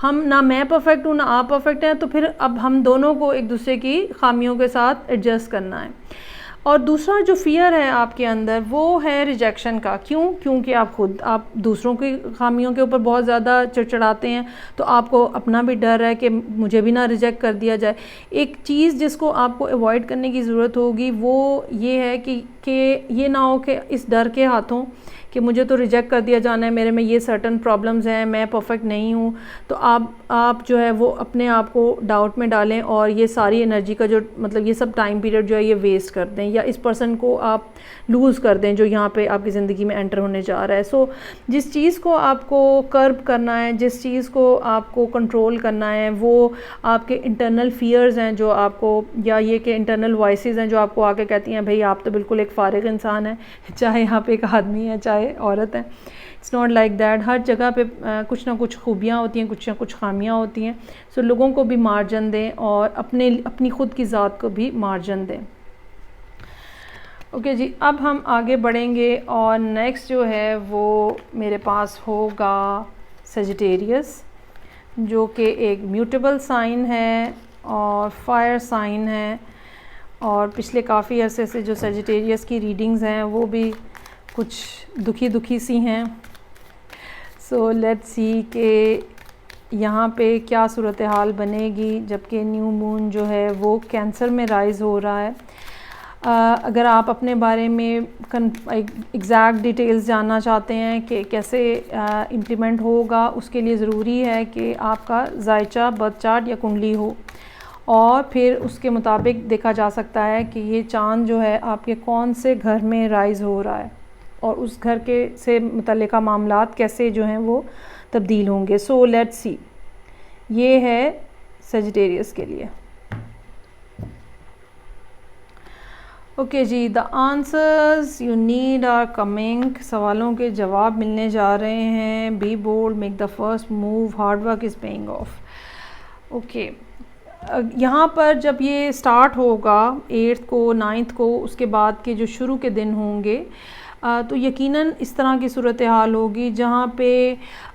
S1: हम ना मैं परफेक्ट हूँ ना आप परफेक्ट हैं, तो फिर अब हम दोनों को एक दूसरे की खामियों के साथ एडजस्ट करना है। और दूसरा जो फ़ियर है आपके अंदर वो है रिजेक्शन का। क्योंकि आप दूसरों की खामियों के ऊपर बहुत ज़्यादा चिड़चिड़ाते हैं, तो आपको अपना भी डर है कि मुझे भी ना रिजेक्ट कर दिया जाए। एक चीज़ जिसको आपको अवॉइड करने की ज़रूरत होगी वो ये है कि ये ना हो कि इस डर के हाथों कि मुझे तो रिजेक्ट कर दिया जाना है, मेरे में ये सर्टन प्रॉब्लम्स हैं, मैं परफेक्ट नहीं हूँ, तो आप जो है वो अपने आप को डाउट में डालें और ये सारी एनर्जी का जो मतलब ये सब टाइम पीरियड जो है ये वेस्ट कर दें, या इस पर्सन को आप लूज़ कर दें जो यहाँ पे आपकी ज़िंदगी में एंटर होने जा रहा है। सो जिस चीज़ को आपको कर्ब करना है, जिस चीज़ को आपको कंट्रोल करना है, वो आपके इंटरनल फ़ियर्स हैं जो आपको, या ये कि इंटरनल वॉइसेस हैं जो आपको आके कहती हैं भाई आप तो बिल्कुल एक फ़ारिग इंसान है, चाहे आप एक आदमी है चाहे औरत है। It's not like that. हर जगह पे कुछ ना कुछ खूबियाँ होती हैं, कुछ ना कुछ खामियाँ होती हैं। सो लोगों को भी मार्जिन दें और अपनी ख़ुद की ज़ात को भी मार्जिन दें। ओके जी, अब हम आगे बढ़ेंगे और नेक्स्ट जो है वो मेरे पास होगा सजिटेरियस, जो कि एक म्यूटेबल साइन है और फायर साइन है, और पिछले काफ़ी अरसे से जो सजिटेरियस की रीडिंग्स हैं वो भी कुछ दुखी सी हैं। सो लेट्स सी कि यहाँ पे क्या सूरत हाल बनेगी जबकि न्यू मून जो है वो कैंसर में राइज़ हो रहा है। अगर आप अपने बारे में एग्जैक्ट डिटेल्स जानना चाहते हैं कि कैसे इम्प्लीमेंट होगा, उसके लिए ज़रूरी है कि आपका जायचा बर्थ चार्ट या कुंडली हो, और फिर उसके मुताबिक देखा जा सकता है कि ये चाँद जो है आपके कौन से घर में राइज़ हो रहा है और उस घर के से मुतल्लिका मामलात कैसे जो हैं वो तब्दील होंगे। सो लेट्स सी, ये है सजिटेरियस के लिए। ओके जी, the answers you need are coming. सवालों के जवाब मिलने जा रहे हैं। Be bold, make the first move, hard work is paying off. Okay, यहाँ पर जब ये स्टार्ट होगा 8th को 9th को, उसके बाद के जो शुरू के दिन होंगे तो यकीनन इस तरह की सूरत हाल होगी जहाँ पे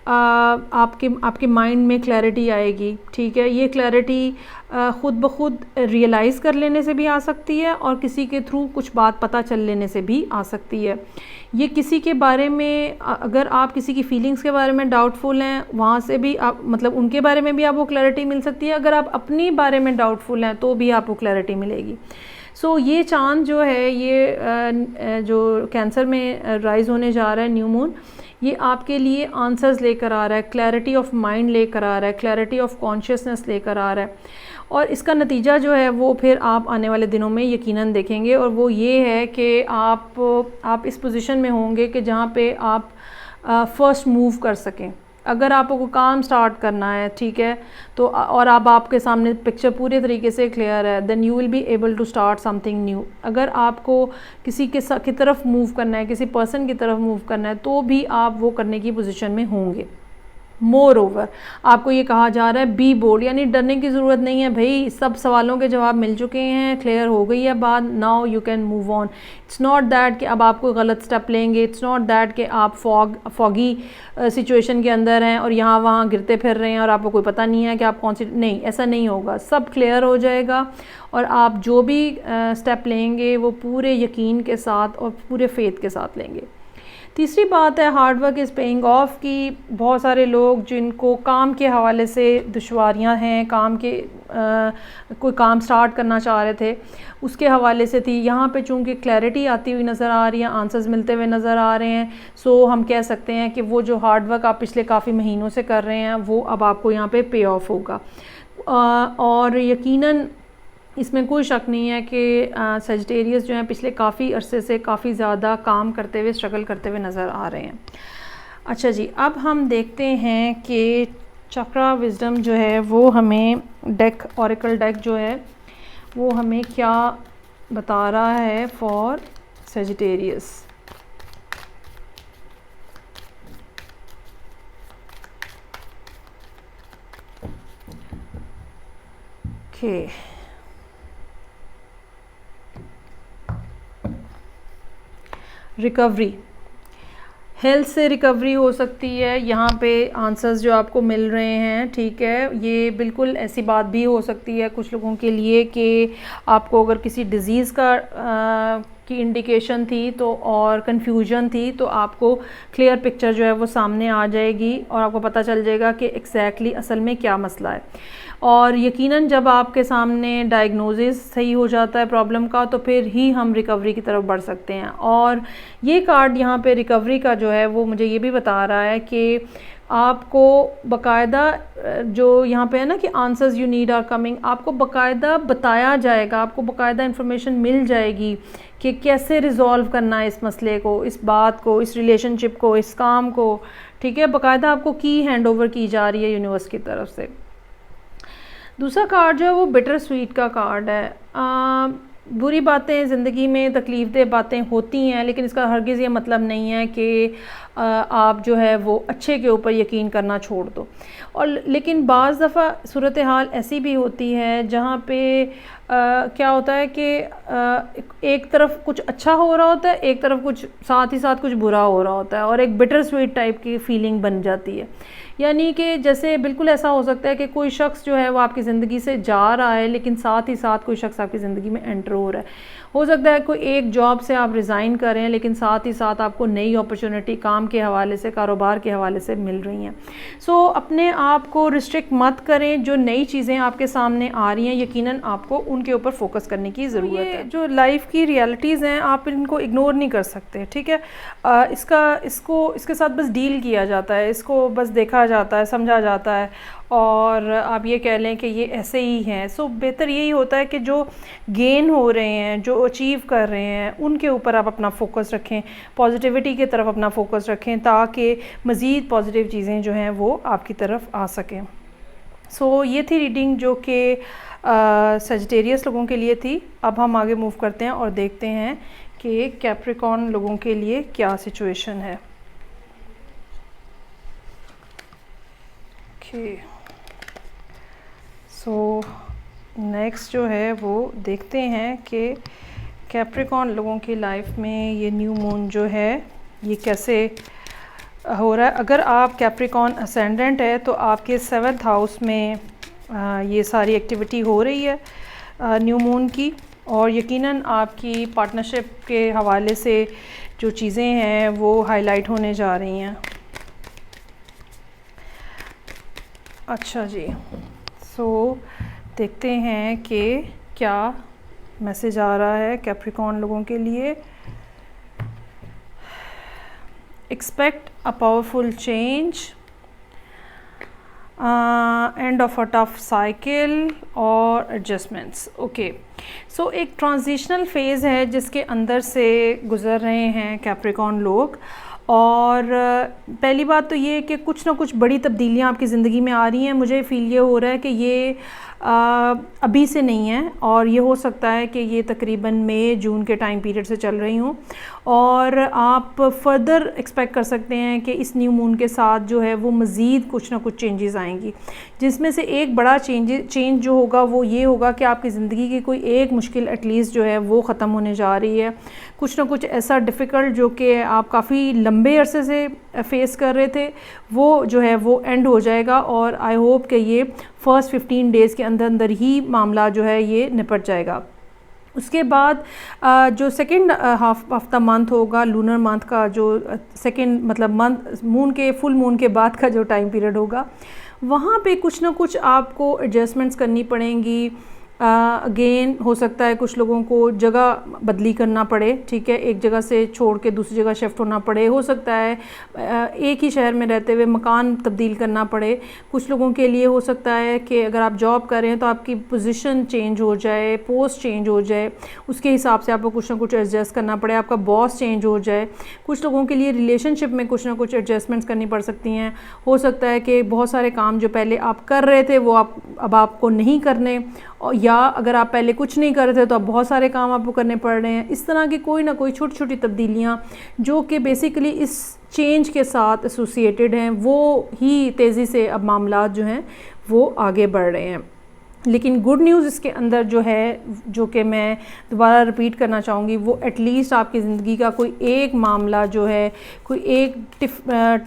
S1: आपके माइंड में क्लैरिटी आएगी। ठीक है, ये क्लैरिटी ख़ुद ब खुद रियलाइज़ कर लेने से भी आ सकती है और किसी के थ्रू कुछ बात पता चल लेने से भी आ सकती है। ये किसी के बारे में, अगर आप किसी की फीलिंग्स के बारे में डाउटफुल हैं, वहाँ से भी आप मतलब उनके बारे में भी आपको क्लैरिटी मिल सकती है। अगर आप अपनी बारे में डाउटफुल हैं तो भी आपको क्लैरिटी मिलेगी। सो ये चाँद जो है, ये जो कैंसर में राइज़ होने जा रहा है, न्यू मून, ये आपके लिए आंसर्स लेकर आ रहा है, क्लैरिटी ऑफ माइंड लेकर आ रहा है, क्लैरिटी ऑफ कॉन्शियसनेस लेकर आ रहा है। और इसका नतीजा जो है वो फिर आप आने वाले दिनों में यकीनन देखेंगे, और वो ये है कि आप इस पोजीशन में होंगे कि जहाँ पे आप फर्स्ट मूव कर सकें। अगर आपको कोई काम स्टार्ट करना है, ठीक है, तो और अब आपके सामने पिक्चर पूरे तरीके से क्लियर है, then you will be able to start something new. अगर आपको किसी की तरफ मूव करना है, किसी पर्सन की तरफ मूव करना है, तो भी आप वो करने की पोजीशन में होंगे। मोर ओवर आपको ये कहा जा रहा है बी बोल्ड, यानी डरने की ज़रूरत नहीं है भाई, सब सवालों के जवाब मिल चुके हैं, क्लियर हो गई है बात, now you can move on. It's not that कि अब आप कोई गलत स्टेप लेंगे, इट्स नॉट दैट कि आप फॉगी सिचुएशन के अंदर हैं और यहाँ वहाँ गिरते फिर रहे हैं और आपको कोई पता नहीं है कि आप कौन सी, नहीं, ऐसा नहीं होगा, सब क्लियर हो जाएगा और आप जो भी स्टेप लेंगे वो पूरे यकीन के साथ और पूरे फेथ के साथ लेंगे। तीसरी बात है hard work is paying of, कि बहुत सारे लोग जिनको काम के हवाले से दुश्वारियां हैं, कोई काम स्टार्ट करना चाह रहे थे, उसके हवाले से थी, यहाँ पे चूँकि क्लैरिटी आती हुई नज़र आ रही है, आंसर्स मिलते हुए नज़र आ रहे हैं। सो हम कह सकते हैं कि वो जो हार्ड वर्क आप पिछले काफ़ी महीनों से कर रहे हैं वो अब आपको यहाँ पे पे ऑफ होगा। और यकीनन इसमें कोई शक नहीं है कि सजिटेरियस जो हैं पिछले काफ़ी अरसे से काफ़ी ज़्यादा काम करते हुए, स्ट्रगल करते हुए नज़र आ रहे हैं। अच्छा जी, अब हम देखते हैं कि चक्रा विजडम जो है वो हमें ऑरेकल डेक जो है वो हमें क्या बता रहा है for Sagittarius. Okay, recovery, health से रिकवरी हो सकती है, यहाँ पे आंसर्स जो आपको मिल रहे हैं, ठीक है। ये बिल्कुल ऐसी बात भी हो सकती है कुछ लोगों के लिए कि आपको अगर किसी डिज़ीज़ की इंडिकेशन थी तो और कन्फ्यूजन थी, तो आपको क्लियर पिक्चर जो है वो सामने आ जाएगी और आपको पता चल जाएगा कि एग्जैक्टली असल में क्या मसला है। और यकीनन जब आपके सामने डायग्नोसिस सही हो जाता है प्रॉब्लम का, तो फिर ही हम रिकवरी की तरफ बढ़ सकते हैं। और ये कार्ड यहाँ पे रिकवरी का जो है वो मुझे ये भी बता रहा है कि आपको बाकायदा, जो यहाँ पे है ना कि answers you need are coming, आपको बाकायदा बताया जाएगा, आपको बाकायदा इन्फॉर्मेशन मिल जाएगी कि कैसे रिज़ॉल्व करना है इस मसले को, इस बात को, इस रिलेशनशिप को, इस काम को, ठीक है। बाकायदा आपको की हैंड ओवर की जा रही है यूनिवर्स की तरफ से। दूसरा कार्ड जो है वो बिटर स्वीट का कार्ड है। बुरी बातें ज़िंदगी में, तकलीफ़देह बातें होती हैं, लेकिन इसका हरगिज़ ये मतलब नहीं है कि आप जो है वो अच्छे के ऊपर यकीन करना छोड़ दो। और लेकिन बाज़ दफ़ा सूरत हाल ऐसी भी होती है जहाँ पे क्या होता है कि एक तरफ कुछ अच्छा हो रहा होता है, एक तरफ कुछ साथ ही साथ कुछ बुरा हो रहा होता है, और एक बिटर स्वीट टाइप की फ़ीलिंग बन जाती है। यानी कि जैसे बिल्कुल ऐसा हो सकता है कि कोई शख्स जो है वो आपकी ज़िंदगी से जा रहा है, लेकिन साथ ही साथ कोई शख्स आपकी ज़िंदगी में एंटर हो रहा है। हो सकता है कोई एक जॉब से आप रिज़ाइन करें, लेकिन साथ ही साथ आपको नई अपॉर्चुनिटी काम के हवाले से, कारोबार के हवाले से मिल रही हैं। सो अपने आप को रिस्ट्रिक्ट मत करें, जो नई चीज़ें आपके सामने आ रही हैं यकीनन आपको उनके ऊपर फोकस करने की ज़रूरत है। जो लाइफ की रियलिटीज़ हैं आप इनको इग्नोर नहीं कर सकते, ठीक है। इसके साथ बस डील किया जाता है, इसको बस देखा जाता है, समझा जाता है, और आप ये कह लें कि ये ऐसे ही हैं। सो बेहतर यही होता है कि जो गेन हो रहे हैं, जो अचीव कर रहे हैं, उनके ऊपर आप अपना फोकस रखें, पॉजिटिविटी की तरफ अपना फोकस रखें, ताकि मज़ीद पॉजिटिव चीज़ें जो हैं वो आपकी तरफ आ सकें। सो ये थी रीडिंग जो कि सजिटेरियस लोगों के लिए थी। अब हम आगे मूव करते हैं और देखते हैं कि कैप्रिकॉर्न लोगों के लिए क्या सिचुएशन है। ओके, सो नेक्स्ट जो है वो देखते हैं कि कैप्रिकॉर्न लोगों की लाइफ में ये न्यू मून जो है ये कैसे हो रहा है। अगर आप कैप्रिकॉर्न असेंडेंट है तो आपके 7th हाउस में ये सारी एक्टिविटी हो रही है न्यू मून की, और यकीनन आपकी पार्टनरशिप के हवाले से जो चीज़ें हैं वो हाईलाइट होने जा रही हैं। अच्छा जी, देखते हैं कि क्या मैसेज आ रहा है कैप्रिकॉर्न लोगों के लिए। Expect a powerful change, and of a tough cycle और एडजस्टमेंट्स। ओके, एक ट्रांजिशनल फेज़ है जिसके अंदर से गुज़र रहे हैं कैप्रिकॉर्न लोग। और पहली बात तो ये है कि कुछ ना कुछ बड़ी तब्दीलियाँ आपकी ज़िंदगी में आ रही हैं। मुझे फ़ील ये हो रहा है कि ये अभी से नहीं है, और ये हो सकता है कि ये तकरीबन मई जून के टाइम पीरियड से चल रही हूँ, और आप फर्दर एक्सपेक्ट कर सकते हैं कि इस न्यू मून के साथ जो है वो मज़ीद कुछ ना कुछ चेंजेस आएंगी, जिसमें से एक बड़ा चेंज जो होगा वो ये होगा कि आपकी ज़िंदगी की कोई एक मुश्किल एटलीस्ट जो है वो ख़त्म होने जा रही है। कुछ ना कुछ ऐसा डिफ़िकल्ट जो कि आप काफ़ी लंबे अरसे से फेस कर रहे थे वो जो है वो एंड हो जाएगा, और आई होप कि ये फ़र्स्ट 15 डेज़ के अंदर अंदर ही मामला जो है ये निपट जाएगा। उसके बाद जो second half of the month होगा, लूनर मंथ का जो सेकेंड मतलब मंथ मून के फुल मून के बाद का जो टाइम पीरियड होगा, वहाँ पे कुछ ना कुछ आपको एडजस्टमेंट्स करनी पड़ेंगी। अगेन हो सकता है कुछ लोगों को जगह बदली करना पड़े, ठीक है, एक जगह से छोड़ के दूसरी जगह शिफ्ट होना पड़े। हो सकता है एक ही शहर में रहते हुए मकान तब्दील करना पड़े। कुछ लोगों के लिए हो सकता है कि अगर आप जॉब कर रहे हैं तो आपकी पोजीशन चेंज हो जाए, पोस्ट चेंज हो जाए, उसके हिसाब से आपको कुछ ना कुछ एडजस्ट करना पड़े, आपका बॉस चेंज हो जाए। कुछ लोगों के लिए रिलेशनशिप में कुछ ना कुछ एडजस्टमेंट्स करनी पड़ सकती हैं। हो सकता है कि बहुत सारे काम जो पहले आप कर रहे थे वो अब आपको नहीं करने, या अगर आप पहले कुछ नहीं कर रहे थे तो अब बहुत सारे काम आपको करने पड़ रहे हैं। इस तरह की कोई ना कोई छोटी छोटी तब्दीलियाँ जो कि बेसिकली इस चेंज के साथ एसोसिएटेड हैं, वो ही तेज़ी से अब मामला जो हैं वो आगे बढ़ रहे हैं। लेकिन गुड न्यूज़ इसके अंदर जो है, जो कि मैं दोबारा रिपीट करना चाहूँगी, वो एटलीस्ट आपकी ज़िंदगी का कोई एक मामला जो है, कोई एक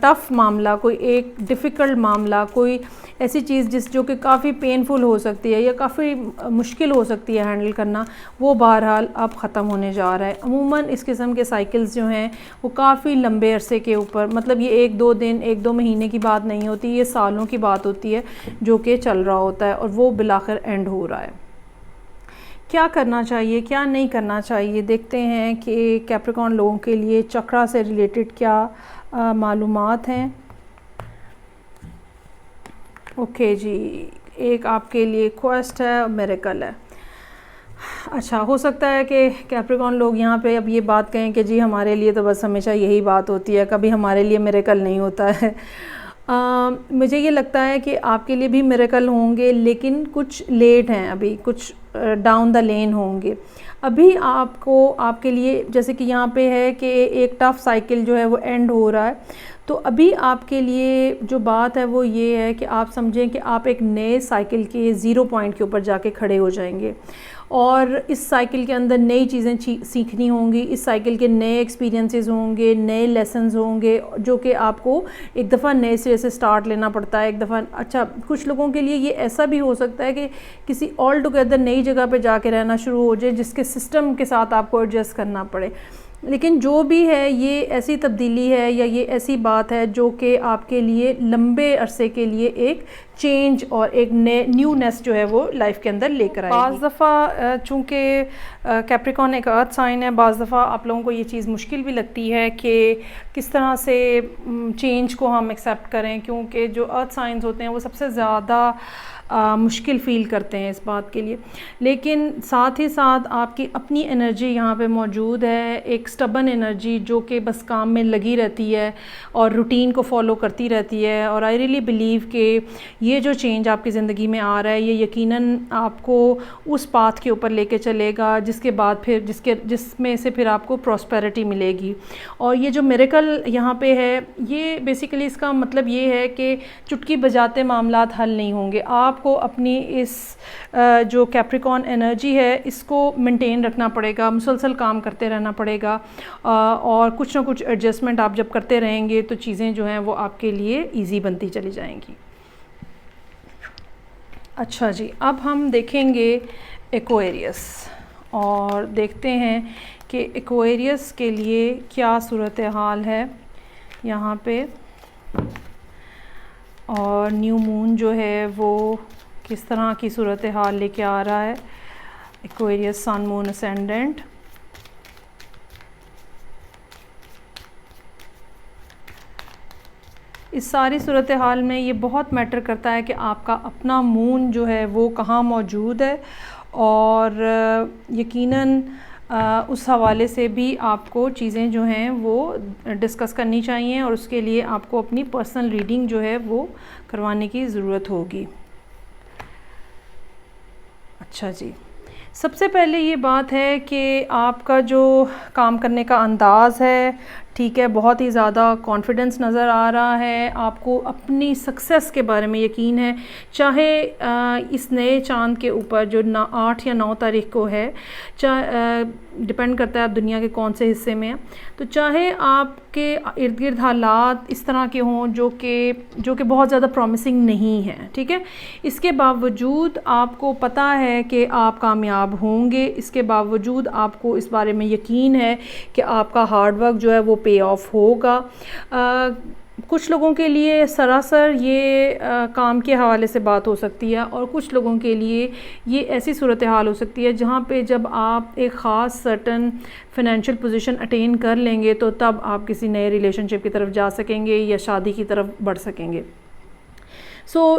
S1: टफ़ मामला, कोई एक डिफ़िकल्ट मामला, कोई ऐसी चीज़ जो कि काफ़ी पेनफुल हो सकती है या काफ़ी मुश्किल हो सकती है हैंडल करना, वो बहरहाल अब ख़त्म होने जा रहा है। अमूमन इस किस्म के साइकिल्स जो हैं वो काफ़ी लंबे अरसे के ऊपर, मतलब ये 1-2 दिन 1-2 महीने की बात नहीं होती, ये सालों की बात होती है जो कि चल रहा होता है, और वो बिलाखिर एंड हो रहा है। क्या करना चाहिए, क्या नहीं करना चाहिए, देखते हैं कि कैप्रिकॉर्न लोगों के लिए चक्रा से रिलेटेड क्या मालूमात हैं। ओके जी, एक आपके लिए क्वेस्ट है और मिरेकल है। अच्छा, हो सकता है कि कैप्रिकॉर्न लोग यहाँ पे अब ये बात कहें कि जी हमारे लिए तो बस हमेशा यही बात होती है, कभी हमारे लिए मिरेकल नहीं होता है। मुझे ये लगता है कि आपके लिए भी मिरेकल होंगे, लेकिन कुछ लेट हैं, अभी कुछ डाउन द लेन होंगे। अभी आपको आपके लिए जैसे कि यहाँ पे है कि एक टफ़ साइकिल जो है वो एंड हो रहा है, तो अभी आपके लिए जो बात है वो ये है कि आप समझें कि आप एक नए साइकिल के ज़ीरो पॉइंट के ऊपर जाके खड़े हो जाएंगे, और इस साइकिल के अंदर नई चीज़ें सीखनी होंगी, इस साइकिल के नए एक्सपीरियंसेस होंगे, नए लेसन्स होंगे, जो कि आपको एक दफ़ा नए सिरे से स्टार्ट लेना पड़ता है एक दफ़ा। अच्छा, कुछ लोगों के लिए ये ऐसा भी हो सकता है कि किसी ऑल टुगेदर नई जगह पे जाके रहना शुरू हो जाए, जिसके सिस्टम के साथ आपको एडजस्ट करना पड़े। लेकिन जो भी है ये ऐसी तब्दीली है या ये ऐसी बात है जो कि आपके लिए लंबे अरसे के लिए एक चेंज और एक न्यूनेस जो है वो लाइफ के अंदर लेकर आएगी। बाज़ दफ़ा चूँकि कैप्रिकॉर्न एक अर्थ साइन है, बाज़ दफ़ा आप लोगों को ये चीज़ मुश्किल भी लगती है कि किस तरह से चेंज को हम एक्सेप्ट करें, क्योंकि जो अर्थ साइंस होते हैं वो सबसे ज़्यादा मुश्किल फ़ील करते हैं इस बात के लिए। लेकिन साथ ही साथ आपकी अपनी एनर्जी यहाँ पे मौजूद है, एक स्टबन एनर्जी जो कि बस काम में लगी रहती है और रूटीन को फॉलो करती रहती है। और आई रियली बिलीव कि ये जो चेंज आपकी ज़िंदगी में आ रहा है ये यकीनन आपको उस पाथ के ऊपर लेके चलेगा जिसके बाद फिर जिसमें से फिर आपको प्रॉस्पेरिटी मिलेगी। और ये जो मिरेकल यहाँ पे है, ये बेसिकली इसका मतलब ये है कि चुटकी बजाते मामलात हल नहीं होंगे। आप आपको अपनी इस जो कैप्रिकॉर्न एनर्जी है इसको मेंटेन रखना पड़ेगा, मुसलसल काम करते रहना पड़ेगा, और कुछ ना कुछ एडजस्टमेंट आप जब करते रहेंगे तो चीज़ें जो हैं वो आपके लिए ईजी बनती चली जाएंगी। अच्छा जी, अब हम देखेंगे एक्वेरियस और देखते हैं कि एक्वेरियस के लिए क्या सूरत हाल है यहाँ पे, और न्यू मून जो है वो किस तरह की सूरत हाल लेके आ रहा है। एक्वेरियस सन मून असेंडेंट, इस सारी सूरत हाल में ये बहुत मैटर करता है कि आपका अपना मून जो है वो कहाँ मौजूद है, और यकीनन उस हवाले से भी आपको चीज़ें जो हैं वो डिस्कस करनी चाहिए, और उसके लिए आपको अपनी पर्सनल रीडिंग जो है वो करवाने की ज़रूरत होगी। अच्छा जी, सबसे पहले ये बात है कि आपका जो काम करने का अंदाज़ है, ठीक है, बहुत ही ज़्यादा कॉन्फिडेंस नज़र आ रहा है, आपको अपनी सक्सेस के बारे में यकीन है, चाहे इस नए चांद के ऊपर जो 8 या 9 तारीख को है, डिपेंड करता है आप दुनिया के कौन से हिस्से में हैं, तो चाहे आपके इर्द गिर्द हालात इस तरह के हों जो कि बहुत ज़्यादा प्रॉमिसिंग नहीं है, ठीक है, इसके बावजूद आपको पता है कि आप कामयाब होंगे, इसके बावजूद आपको इस बारे में यकीन है कि आपका हार्ड वर्क जो है वो पे ऑफ होगा। कुछ लोगों के लिए सरासर ये काम के हवाले से बात हो सकती है, और कुछ लोगों के लिए ये ऐसी सूरत हाल हो सकती है जहाँ पे जब आप एक ख़ास सर्टन फाइनेंशियल पोजीशन अटेन कर लेंगे तो तब आप किसी नए रिलेशनशिप की तरफ जा सकेंगे या शादी की तरफ बढ़ सकेंगे।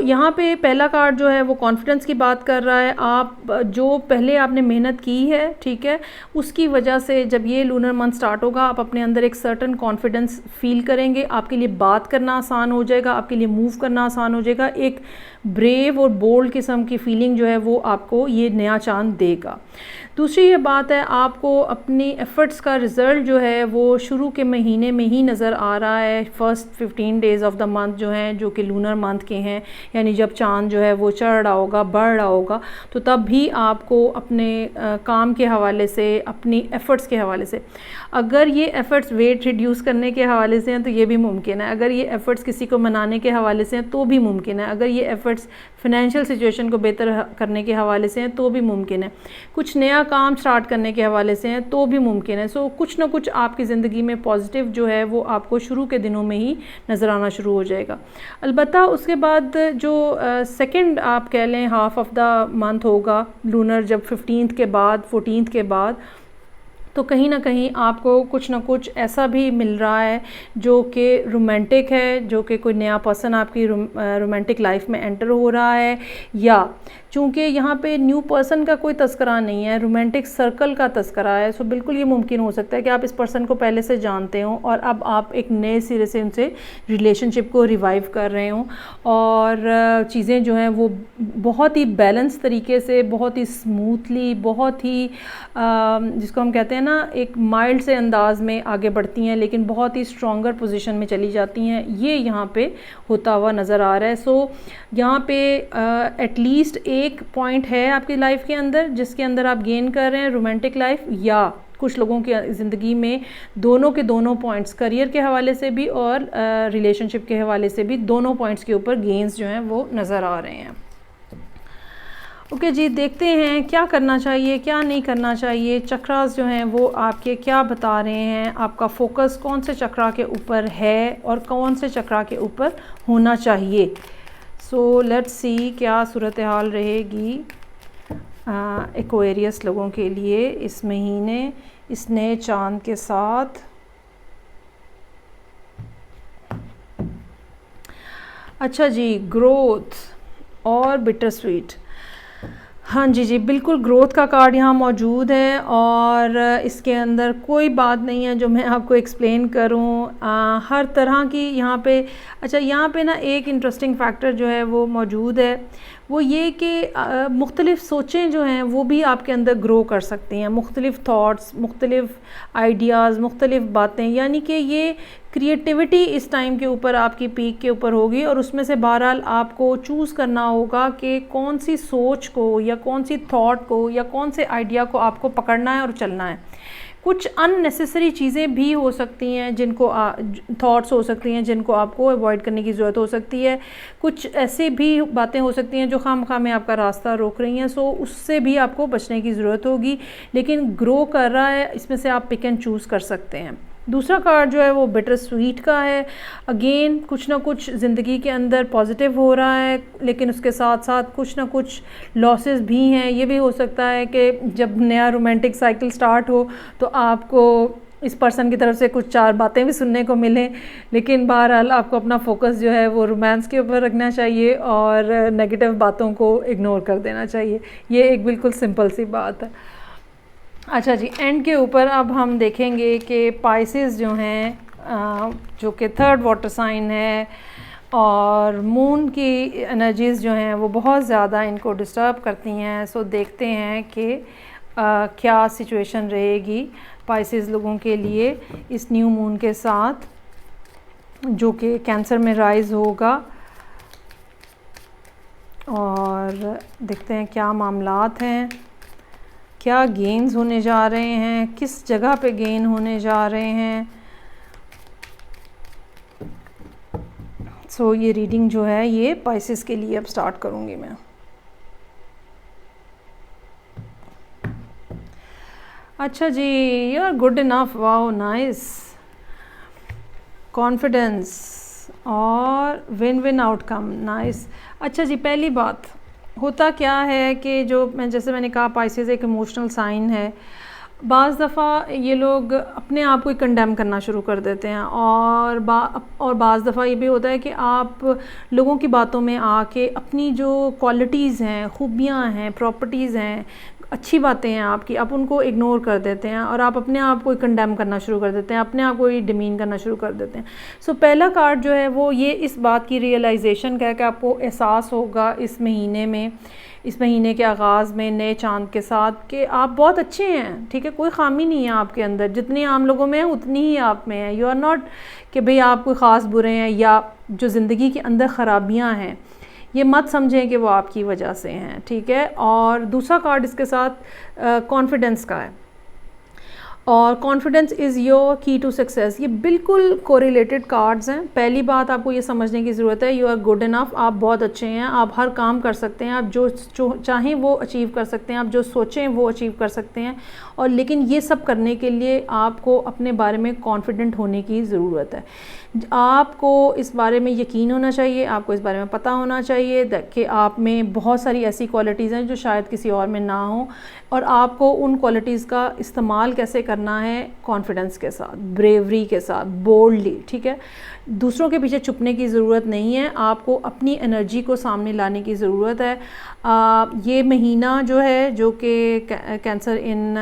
S1: यहाँ पे पहला कार्ड जो है वो कॉन्फिडेंस की बात कर रहा है। आप जो पहले आपने मेहनत की है, ठीक है, उसकी वजह से जब ये लूनर मंथ स्टार्ट होगा आप अपने अंदर एक सर्टन कॉन्फिडेंस फील करेंगे, आपके लिए बात करना आसान हो जाएगा, आपके लिए मूव करना आसान हो जाएगा, एक ब्रेव और बोल्ड किस्म की फीलिंग जो है वो आपको ये नया चांद देगा। दूसरी ये बात है, आपको अपनी एफ़र्ट्स का रिज़ल्ट जो है वो शुरू के महीने में ही नज़र आ रहा है। First 15 days of the month जो हैं, जो कि लूनर मंथ के हैं, यानी जब चांद जो है वो चढ़ रहा होगा, बढ़ रहा होगा, तो तब भी आपको अपने काम के हवाले से, अपनी एफ़र्ट्स के हवाले से, अगर ये एफ़र्ट्स वेट रिड्यूस करने के हवाले से हैं तो ये भी मुमकिन है, अगर ये एफ़र्ट्स किसी को मनाने के हवाले से हैं तो भी मुमकिन है, अगर ये एफ़र्ट्स फ़ाइनेंशियल सिचुएशन को बेहतर करने के हवाले से हैं तो भी मुमकिन है, कुछ नया काम स्टार्ट करने के हवाले से हैं तो भी मुमकिन है। कुछ ना कुछ आपकी ज़िंदगी में पॉजिटिव जो है वो आपको शुरू के दिनों में ही नज़र आना शुरू हो जाएगा। अलबत्ता उसके बाद जो सेकंड आप कह लें हाफ ऑफ द मंथ होगा लूनर, जब 15th के बाद 14th के बाद, तो कहीं ना कहीं आपको कुछ ना कुछ ऐसा भी मिल रहा है जो कि रोमांटिक है, जो कि कोई नया पर्सन आपकी रोमांटिक लाइफ में एंटर हो रहा है, या चूँकि यहाँ पे न्यू पर्सन का कोई तस्करा नहीं है, रोमांटिक सर्कल का तस्करा है। सो बिल्कुल ये मुमकिन हो सकता है कि आप इस पर्सन को पहले से जानते हो और अब आप एक नए सिरे से उनसे रिलेशनशिप को रिवाइव कर रहे हो, और चीज़ें जो हैं वो बहुत ही बैलेंस तरीके से, बहुत ही स्मूथली, बहुत ही जिसको हम कहते हैं ना, एक माइल्ड से अंदाज में आगे बढ़ती हैं, लेकिन बहुत ही स्ट्रॉन्गर पोजीशन में चली जाती हैं। ये यहाँ पे होता हुआ नज़र आ रहा है। सो यहाँ पे एटलीस्ट एक पॉइंट है आपकी लाइफ के अंदर जिसके अंदर आप गेन कर रहे हैं रोमांटिक लाइफ, या कुछ लोगों की ज़िंदगी में दोनों के दोनों पॉइंट्स, करियर के हवाले से भी और रिलेशनशिप के हवाले से भी, दोनों पॉइंट्स के ऊपर गेंस जो हैं वो नज़र आ रहे हैं। ओके जी, देखते हैं क्या करना चाहिए, क्या नहीं करना चाहिए, चक्रास जो हैं वो आपके क्या बता रहे हैं, आपका फोकस कौन से चक्रा के ऊपर है और कौन से चक्रा के ऊपर होना चाहिए। सो लेट्स सी क्या सूरत हाल रहेगी एक्वेरियस लोगों के लिए इस महीने, इस नए चांद के साथ। अच्छा जी, ग्रोथ और बिटर स्वीट, हाँ जी बिल्कुल, ग्रोथ का कार्ड यहाँ मौजूद है और इसके अंदर कोई बात नहीं है जो मैं आपको एक्सप्लेन करूँ, हर तरह की यहाँ पे। अच्छा, यहाँ पे ना एक इंटरेस्टिंग फैक्टर जो है वो मौजूद है, वो ये कि मुख्तलिफ़ सोचें जो हैं वो भी आपके अंदर ग्रो कर सकती हैं, मुख्तलिफ़ थॉट्स, मुख्तलिफ़ आइडियाज़, मुख्तलिफ़ बातें, यानी कि ये क्रिएटिविटी इस टाइम के ऊपर आपकी पीक के ऊपर होगी और उसमें से बहरहाल आपको चूज़ करना होगा कि कौन सी सोच को या कौन सी थॉट को या कौन से आइडिया को आपको पकड़ना है और चलना है। कुछ अननेसेसरी चीज़ें भी हो सकती हैं जिनको थॉट्स हो सकती हैं जिनको आपको अवॉइड करने की ज़रूरत हो सकती है। कुछ ऐसी भी बातें हो सकती हैं जो खामखा में आपका रास्ता रोक रही हैं, सो उससे भी आपको बचने की ज़रूरत होगी। लेकिन ग्रो कर रहा है, इसमें से आप पिक एंड चूज़ कर सकते हैं। दूसरा कार्ड जो है वो बिटर स्वीट का है। अगेन कुछ ना कुछ ज़िंदगी के अंदर पॉजिटिव हो रहा है, लेकिन उसके साथ साथ कुछ ना कुछ लॉसेस भी हैं। ये भी हो सकता है कि जब नया रोमांटिक साइकिल स्टार्ट हो तो आपको इस पर्सन की तरफ से कुछ 4 बातें भी सुनने को मिलें, लेकिन बहरहाल आपको अपना फोकस जो है वो रोमांस के ऊपर रखना चाहिए और नेगेटिव बातों को इग्नोर कर देना चाहिए। ये एक बिल्कुल सिंपल सी बात है। अच्छा जी, एंड के ऊपर अब हम देखेंगे कि पाइसेस जो हैं जो कि 3rd वाटर साइन है और मून की एनर्जीज़ जो हैं वो बहुत ज़्यादा इनको डिस्टर्ब करती हैं। सो देखते हैं कि क्या सिचुएशन रहेगी पाइसेस लोगों के लिए इस न्यू मून के साथ, जो कि कैंसर में राइज़ होगा। और देखते हैं क्या मामलात हैं, क्या गेन्स होने जा रहे हैं, किस जगह पे गेन होने जा रहे हैं। सो ये रीडिंग जो है ये पाइसेस के लिए अब स्टार्ट करूँगी मैं। अच्छा जी, you are good enough, wow nice, confidence और विन विन आउटकम, नाइस। अच्छा जी, पहली बात होता क्या है कि जो जैसे मैंने कहा पाइसेस एक इमोशनल साइन है। बाज़ दफ़ा ये लोग अपने आप को ही कंडेम करना शुरू कर देते हैं और बाज़ दफ़ा ये भी होता है कि आप लोगों की बातों में आके अपनी जो क्वालिटीज़ हैं, खूबियाँ हैं, प्रॉपर्टीज़ हैं, अच्छी बातें हैं आपकी, आप उनको इग्नोर कर देते हैं और आप अपने आप को ही कंडेम करना शुरू कर देते हैं, अपने आप को ही डिमीन करना शुरू कर देते हैं। सो पहला कार्ड जो है वो ये इस बात की रियलाइजेशन का है कि आपको एहसास होगा इस महीने में, इस महीने के आगाज़ में नए चांद के साथ, कि आप बहुत अच्छे हैं, ठीक है, कोई ख़ामी नहीं है आपके अंदर। जितनी आम लोगों में है उतनी ही आप में है। यू आर नॉट कि भाई आप कोई ख़ास बुरे हैं या जो ज़िंदगी के अंदर ख़राबियाँ हैं ये मत समझें कि वो आपकी वजह से हैं, ठीक है। और दूसरा कार्ड इसके साथ कॉन्फिडेंस का है और confidence is your key to success. ये बिल्कुल कोरिलेटेड कार्ड्स हैं। पहली बात आपको ये समझने की ज़रूरत है, यू आर गुड इनफ, आप बहुत अच्छे हैं, आप हर काम कर सकते हैं, आप जो चाहें वो अचीव कर सकते हैं, आप जो सोचें वो अचीव कर सकते हैं। और लेकिन ये सब करने के लिए आपको अपने बारे में कॉन्फिडेंट होने की ज़रूरत है। आपको इस बारे में यकीन होना चाहिए, आपको इस बारे में पता होना चाहिए कि आप में बहुत सारी ऐसी क्वालिटीज़ हैं जो शायद किसी और में ना हो, और आपको उन क्वालिटीज़ का इस्तेमाल कैसे करना है, कॉन्फिडेंस के साथ, ब्रेवरी के साथ, बोल्डली, ठीक है। दूसरों के पीछे छुपने की ज़रूरत नहीं है, आपको अपनी एनर्जी को सामने लाने की ज़रूरत है। ये महीना जो है जो कि कैंसर इन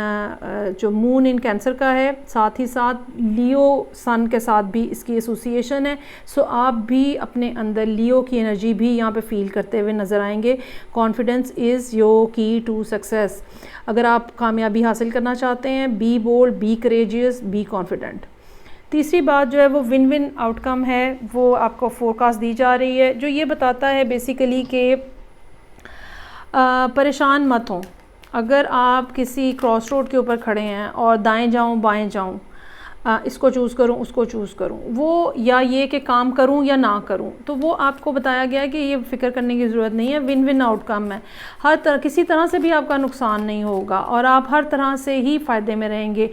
S1: जो मून इन कैंसर का है, साथ ही साथ लियो सन के साथ भी इसकी एसोसिएशन है। सो आप भी अपने अंदर लियो की एनर्जी भी यहाँ पे फील करते हुए नज़र आएंगे। Confidence is your key to success. अगर आप कामयाबी हासिल करना चाहते हैं, be bold, be courageous, be confident. तीसरी बात जो है वो विन विन आउटकम है, वो आपको फोरकास्ट दी जा रही है, जो ये बताता है बेसिकली कि परेशान मत हों। अगर आप किसी क्रॉस रोड के ऊपर खड़े हैं और दाएं जाऊं बाएं जाऊं, इसको चूज़ करूं उसको चूज़ करूं, वो या ये कि काम करूं या ना करूं, तो वो आपको बताया गया है कि ये फ़िक्र करने की ज़रूरत नहीं है। विन विन आउटकम है, हर तरह किसी तरह से भी आपका नुकसान नहीं होगा और आप हर तरह से ही फ़ायदे में रहेंगे।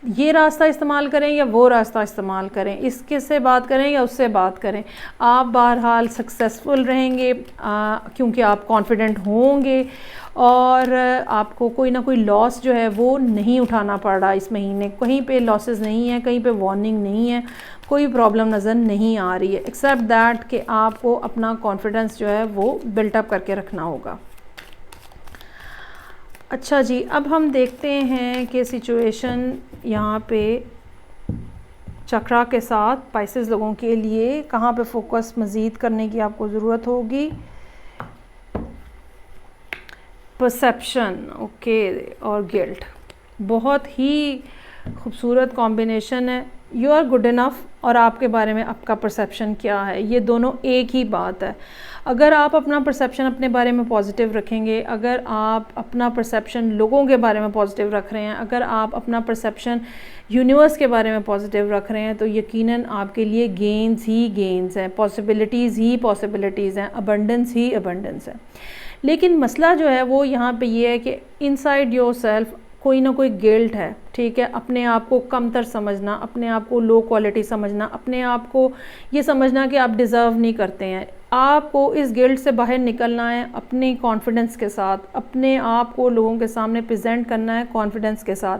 S1: ये रास्ता इस्तेमाल करें या वो रास्ता इस्तेमाल करें, इसके से बात करें या उससे बात करें, आप बहरहाल सक्सेसफुल रहेंगे क्योंकि आप कॉन्फिडेंट होंगे और आपको कोई ना कोई लॉस जो है वो नहीं उठाना पड़ रहा इस महीने। कहीं पे लॉसेस नहीं है, कहीं पे वार्निंग नहीं है, कोई प्रॉब्लम नज़र नहीं आ रही है, एक्सेप्ट दैट कि आपको अपना कॉन्फिडेंस जो है वो बिल्टअप करके रखना होगा। अच्छा जी, अब हम देखते हैं कि सिचुएशन यहाँ पे चक्रा के साथ पाइसेस लोगों के लिए कहाँ पे फोकस मज़ीद करने की आपको ज़रूरत होगी। परसेप्शन, ओके, और गिल्ट बहुत ही खूबसूरत कॉम्बिनेशन है। यू आर गुड इनफ और आपके बारे में आपका परसेप्शन क्या है, ये दोनों एक ही बात है। अगर आप अपना परसेप्शन अपने बारे में पॉजिटिव रखेंगे, अगर आप अपना परसेप्शन लोगों के बारे में पॉजिटिव रख रहे हैं, अगर आप अपना परसेप्शन यूनिवर्स के बारे में पॉजिटिव रख रहे हैं, तो यकीनन आपके लिए गेन्स ही गेन्स हैं, पॉसिबिलिटीज़ ही पॉसिबिलिटीज़ हैं, अबंडेंस ही अबंडेंस है। लेकिन मसला जो है वो यहाँ पे ये है कि इनसाइड योर सेल्फ कोई ना कोई गिल्ट है, ठीक है। अपने आप को कमतर समझना, अपने आप को लो क्वालिटी समझना, अपने आप को ये समझना कि आप डिज़र्व नहीं करते हैं। आपको इस गिल्ट से बाहर निकलना है अपने कॉन्फिडेंस के साथ, अपने आप को लोगों के सामने प्रेजेंट करना है कॉन्फिडेंस के साथ।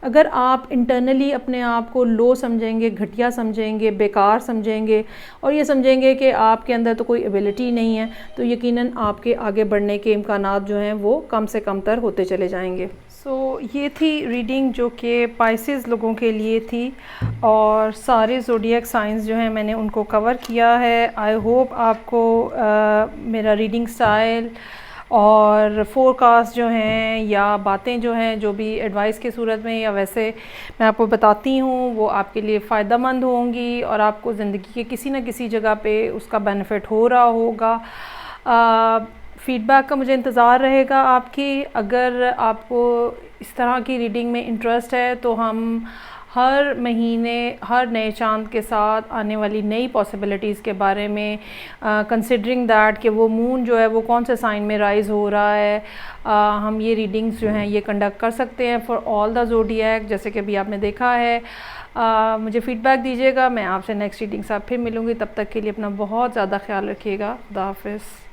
S1: अगर आप इंटरनली अपने आप को लो समझेंगे, घटिया समझेंगे, बेकार समझेंगे और ये समझेंगे कि आपके अंदर तो कोई एबिलिटी नहीं है, तो यकीनन आपके आगे बढ़ने के इम्कानात जो हैं वो कम से कम तर होते चले जाएंगे। ये थी रीडिंग जो कि पाइसेस लोगों के लिए थी, और सारे ज़ोडिएक साइंस जो हैं मैंने उनको कवर किया है। आई होप आपको मेरा रीडिंग स्टाइल और फोरकास्ट जो हैं या बातें जो हैं, जो भी एडवाइस की सूरत में या वैसे मैं आपको बताती हूँ, वो आपके लिए फ़ायदेमंद होंगी और आपको ज़िंदगी के किसी न किसी जगह पे उसका बेनिफिट हो रहा होगा। फ़ीडबैक का मुझे इंतज़ार रहेगा आपकी। अगर आपको इस तरह की रीडिंग में इंटरेस्ट है तो हम हर महीने हर नए चांद के साथ आने वाली नई पॉसिबिलिटीज़ के बारे में कंसिडरिंग दैट कि वो मून जो है वो कौन से साइन में राइज़ हो रहा है, हम ये रीडिंग्स जो हैं ये कंडक्ट कर सकते हैं फॉर ऑल द ज़ोडिएक, जैसे कि अभी आपने देखा है। मुझे फ़ीडबैक दीजिएगा। मैं आपसे नेक्स्ट रीडिंग साथ फिर मिलूँगी। तब तक के लिए अपना बहुत ज़्यादा ख्याल रखिएगा। खुदा हाफ़िज़।